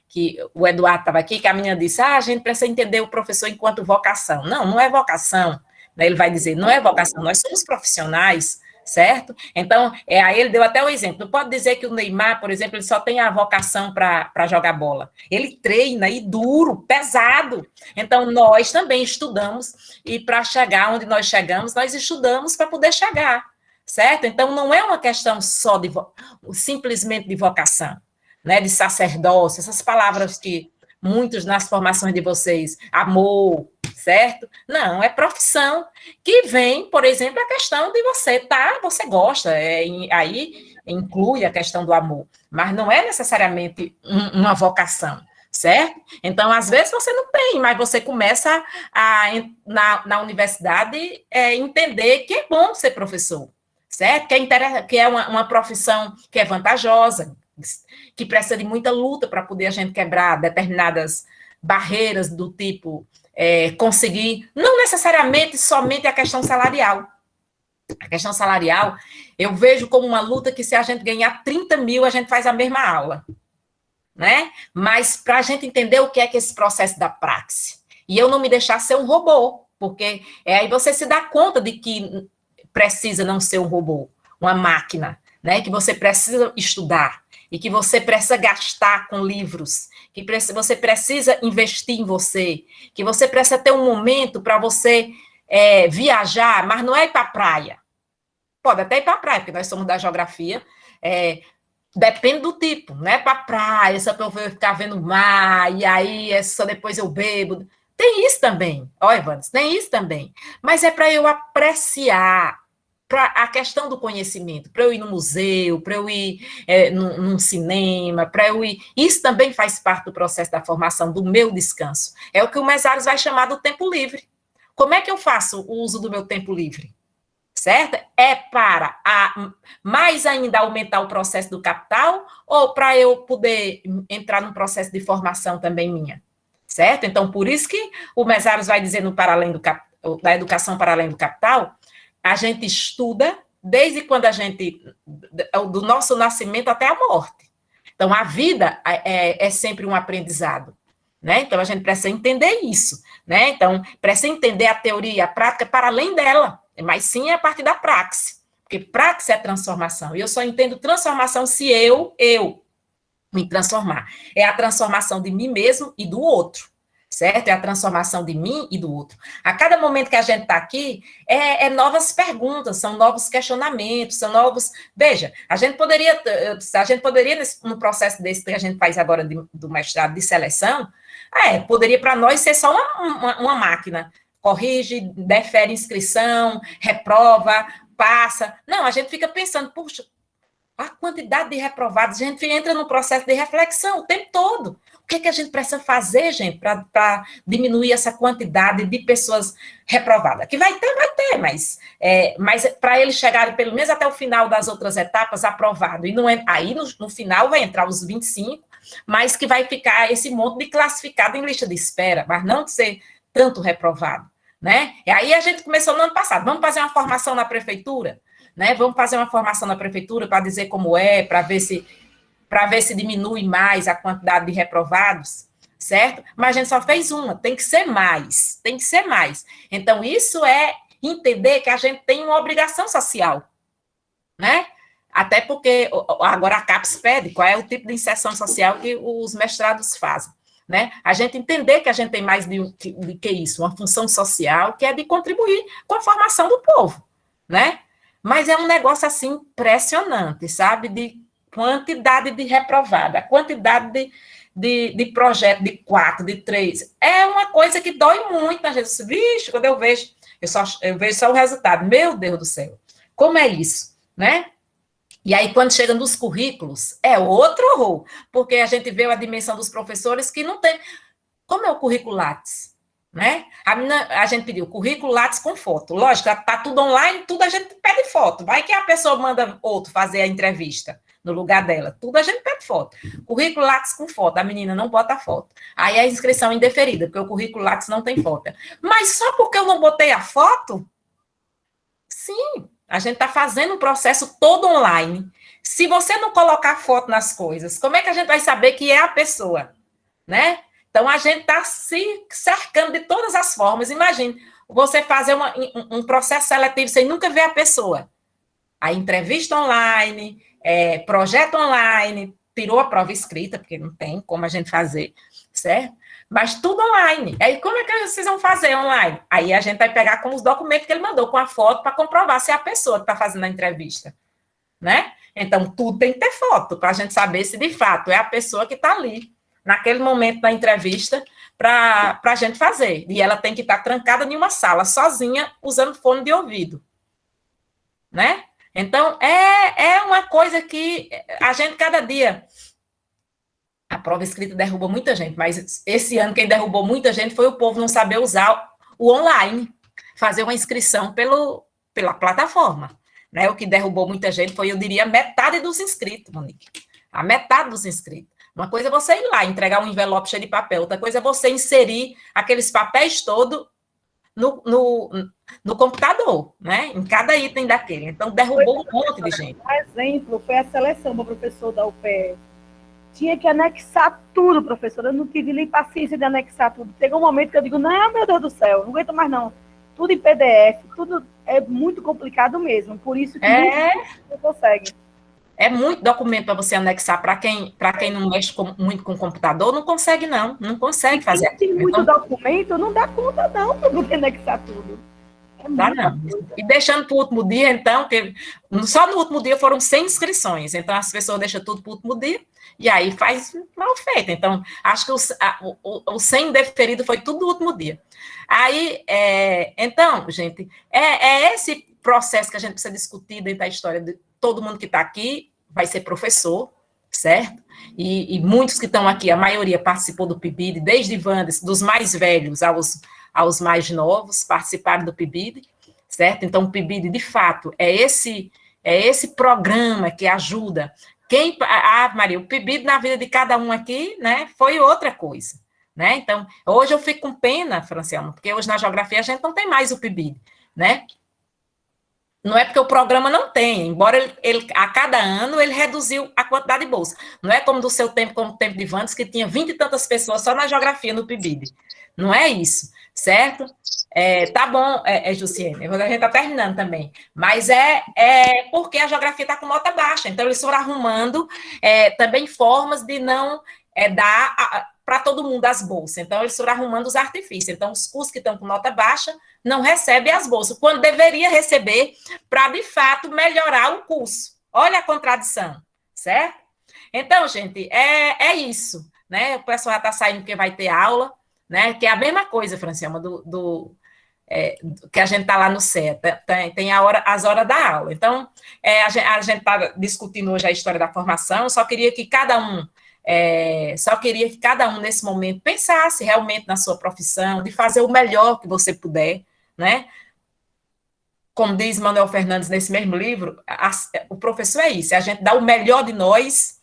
que o Eduardo estava aqui, que a menina disse, a gente precisa entender o professor enquanto vocação. Não é vocação, né? Ele vai dizer, não é vocação, nós somos profissionais, certo? Então, aí ele deu até um exemplo. Não pode dizer que o Neymar, por exemplo, ele só tem a vocação para jogar bola. Ele treina e duro, pesado. Então, nós também estudamos e para chegar onde nós chegamos, nós estudamos para poder chegar, certo? Então, não é uma questão só simplesmente de vocação, né? De sacerdócio, essas palavras que muitos nas formações de vocês, amor, certo? Não, é profissão, que vem, por exemplo, a questão de você gosta, aí inclui a questão do amor, mas não é necessariamente uma vocação, certo? Então, às vezes você não tem, mas você começa na universidade entender que é bom ser professor, certo? Que é uma profissão que é vantajosa, que precisa de muita luta para poder a gente quebrar determinadas barreiras do tipo conseguir, não necessariamente somente a questão salarial. A questão salarial, eu vejo como uma luta que se a gente ganhar 30 mil, a gente faz a mesma aula, né? Mas para a gente entender o que é esse processo da praxe, e eu não me deixar ser um robô, porque aí você se dá conta de que precisa não ser um robô, uma máquina, né? Que você precisa estudar, e que você precisa gastar com livros, que você precisa investir em você, que você precisa ter um momento para você viajar, mas não é ir para a praia. Pode até ir para a praia, porque nós somos da geografia, depende do tipo, não é para a praia, só para eu ficar vendo o mar, e aí só depois eu bebo. Tem isso também, Evandro, tem isso também. Mas é para eu apreciar a questão do conhecimento, para eu ir no museu, para eu ir num cinema, para eu ir... Isso também faz parte do processo da formação, do meu descanso. É o que o Mesaros vai chamar do tempo livre. Como é que eu faço o uso do meu tempo livre? Certo? É para mais ainda aumentar o processo do capital ou para eu poder entrar num processo de formação também minha? Certo? Então, por isso que o Mesaros vai dizer da educação para além do capital, a gente estuda desde quando do nosso nascimento até a morte. Então, a vida é sempre um aprendizado, né? Então, a gente precisa entender isso, né? Então, precisa entender a teoria e a prática para além dela, mas sim a partir da praxe, porque praxe é transformação, e eu só entendo transformação se eu me transformar. É a transformação de mim mesmo e do outro, certo? É a transformação de mim e do outro. A cada momento que a gente está aqui, novas perguntas, são novos questionamentos, são novos... Veja, a gente poderia no processo desse que a gente faz agora do mestrado de seleção, poderia para nós ser só uma máquina. Corrige, defere inscrição, reprova, passa. Não, a gente fica pensando, puxa, a quantidade de reprovados, a gente entra no processo de reflexão o tempo todo. O que é que a gente precisa fazer, gente, para diminuir essa quantidade de pessoas reprovadas? Que vai ter, mas para eles chegarem pelo menos até o final das outras etapas aprovado. E não aí no final vai entrar os 25, mas que vai ficar esse monte de classificado em lista de espera, mas não de ser tanto reprovado, né? E aí a gente começou no ano passado, vamos fazer uma formação na prefeitura, né? Vamos fazer uma formação na prefeitura para dizer como para ver se diminui mais a quantidade de reprovados, certo? Mas a gente só fez uma, tem que ser mais. Então, isso é entender que a gente tem uma obrigação social, né? Até porque agora a CAPES pede qual é o tipo de inserção social que os mestrados fazem, né? A gente entender que a gente tem mais de que isso, uma função social que é de contribuir com a formação do povo, né? Mas é um negócio, assim, impressionante, sabe? De quantidade de reprovada, a quantidade de projeto de 4, de 3. É uma coisa que dói muito, às vezes. Vixe, quando eu vejo só o resultado. Meu Deus do céu, como é isso, né? E aí, quando chega nos currículos, é outro horror, porque a gente vê a dimensão dos professores que não tem... Como é o currículo Lattes? Né? A gente pediu currículo Lattes com foto. Lógico, está tudo online, tudo a gente pede foto. Vai que a pessoa manda outro fazer a entrevista no lugar dela. Tudo a gente pede foto. Currículo Lattes com foto. A menina não bota foto. Aí a inscrição é indeferida, porque o currículo Lattes não tem foto. Mas só porque eu não botei a foto? Sim, a gente está fazendo um processo todo online. Se você não colocar foto nas coisas, como é que a gente vai saber que é a pessoa? Né? Então, a gente está se cercando de todas as formas. Imagine, você fazer um processo seletivo sem nunca ver a pessoa. A entrevista online, projeto online, tirou a prova escrita, porque não tem como a gente fazer, certo? Mas tudo online. Aí, como é que vocês vão fazer online? Aí a gente vai pegar com os documentos que ele mandou, com a foto, para comprovar se é a pessoa que está fazendo a entrevista, né? Então, tudo tem que ter foto, para a gente saber se, de fato, é a pessoa que está ali naquele momento da entrevista, para a gente fazer. E ela tem que estar trancada em uma sala, sozinha, usando fone de ouvido. Né? Então, é uma coisa que a gente, cada dia... A prova escrita derruba muita gente, mas esse ano quem derrubou muita gente foi o povo não saber usar o online, fazer uma inscrição pela plataforma. Né? O que derrubou muita gente foi, eu diria, metade dos inscritos, Monique. A metade dos inscritos. Uma coisa é você ir lá, entregar um envelope cheio de papel, outra coisa é você inserir aqueles papéis todos no computador, né? Em cada item daquele. Então, derrubou um monte de gente. Um exemplo foi a seleção do professor da UPE. Tinha que anexar tudo, professora. Eu não tive nem paciência de anexar tudo. Chegou um momento que eu digo, não, meu Deus do céu, não aguento mais não. Tudo em PDF, tudo é muito complicado mesmo. Por isso que não consegue. É muito documento para você anexar. Para quem não mexe muito com o computador, não consegue, não. Não consegue fazer. Tem muito documento, não dá conta, não, para você anexar tudo. Dá não. E deixando para o último dia, então, que só no último dia foram 100 inscrições. Então, as pessoas deixam tudo para o último dia, e aí faz mal feito. Então, acho que o 100 deferido foi tudo no último dia. Aí, então, gente, esse processo que a gente precisa discutir dentro da história de todo mundo que está aqui, vai ser professor, certo? E muitos que estão aqui, a maioria participou do PIBID, desde Wandes, dos mais velhos aos mais novos, participaram do PIBID, certo? Então, o PIBID, de fato, é esse programa que ajuda. Maria, o PIBID na vida de cada um aqui, né, foi outra coisa, né? Então, hoje eu fico com pena, Franciana, porque hoje na geografia a gente não tem mais o PIBID, né? Não é porque o programa não tem, embora ele a cada ano ele reduziu a quantidade de bolsa. Não é como do seu tempo, como o tempo de Wandes, que tinha 20 e tantas pessoas só na geografia no PIBID. Não é isso, certo? Tá bom, Jussiene, a gente está terminando também, mas porque a geografia está com nota baixa, então eles foram arrumando também formas de não dar para todo mundo as bolsas, então eles foram arrumando os artifícios, então os cursos que estão com nota baixa não recebem as bolsas, quando deveria receber para, de fato, melhorar o curso. Olha a contradição, certo? Então, gente, é isso, né? O pessoal já está saindo porque vai ter aula, né? Que é a mesma coisa, Franciana, que a gente está lá no CEA, tem as horas da aula. Então, a gente está discutindo hoje a história da formação, só queria que cada um, nesse momento, pensasse realmente na sua profissão, de fazer o melhor que você puder, né? Como diz Manuel Fernandes nesse mesmo livro, o professor é isso, a gente dá o melhor de nós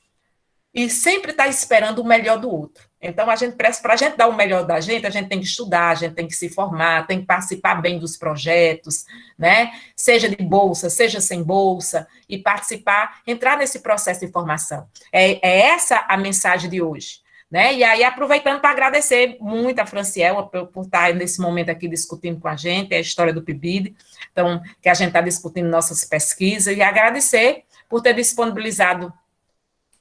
e sempre está esperando o melhor do outro. Então, para a gente dar o melhor da gente, a gente tem que estudar, a gente tem que se formar, tem que participar bem dos projetos, né? Seja de bolsa, seja sem bolsa, e participar, entrar nesse processo de formação. É essa a mensagem de hoje, né? E aí, aproveitando para agradecer muito a Franciela por estar nesse momento aqui discutindo com a gente a história do PIBID, então, que a gente está discutindo nossas pesquisas, e agradecer por ter disponibilizado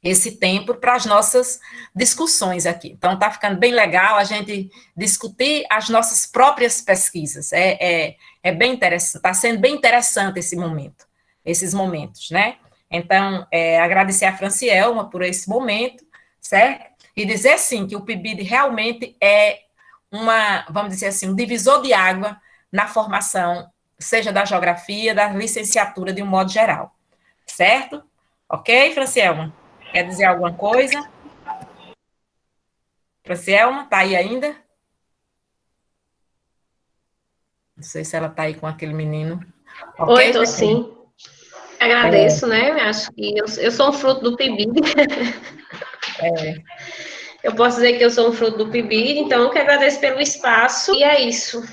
esse tempo para as nossas discussões aqui. Então, está ficando bem legal a gente discutir as nossas próprias pesquisas. É bem interessante, está sendo bem interessante esses momentos, né? Então, agradecer a Francielma por esse momento, certo? E dizer, sim, que o PIBID realmente é vamos dizer assim, um divisor de água na formação, seja da geografia, da licenciatura, de um modo geral. Certo? Ok, Francielma? Quer dizer alguma coisa? Francielma, está aí ainda? Não sei se ela está aí com aquele menino. Okay, oi, estou sim. Agradeço, né? Acho que eu sou um fruto do PIBID. Eu posso dizer que eu sou um fruto do PIBID, então eu que agradeço pelo espaço. E é isso.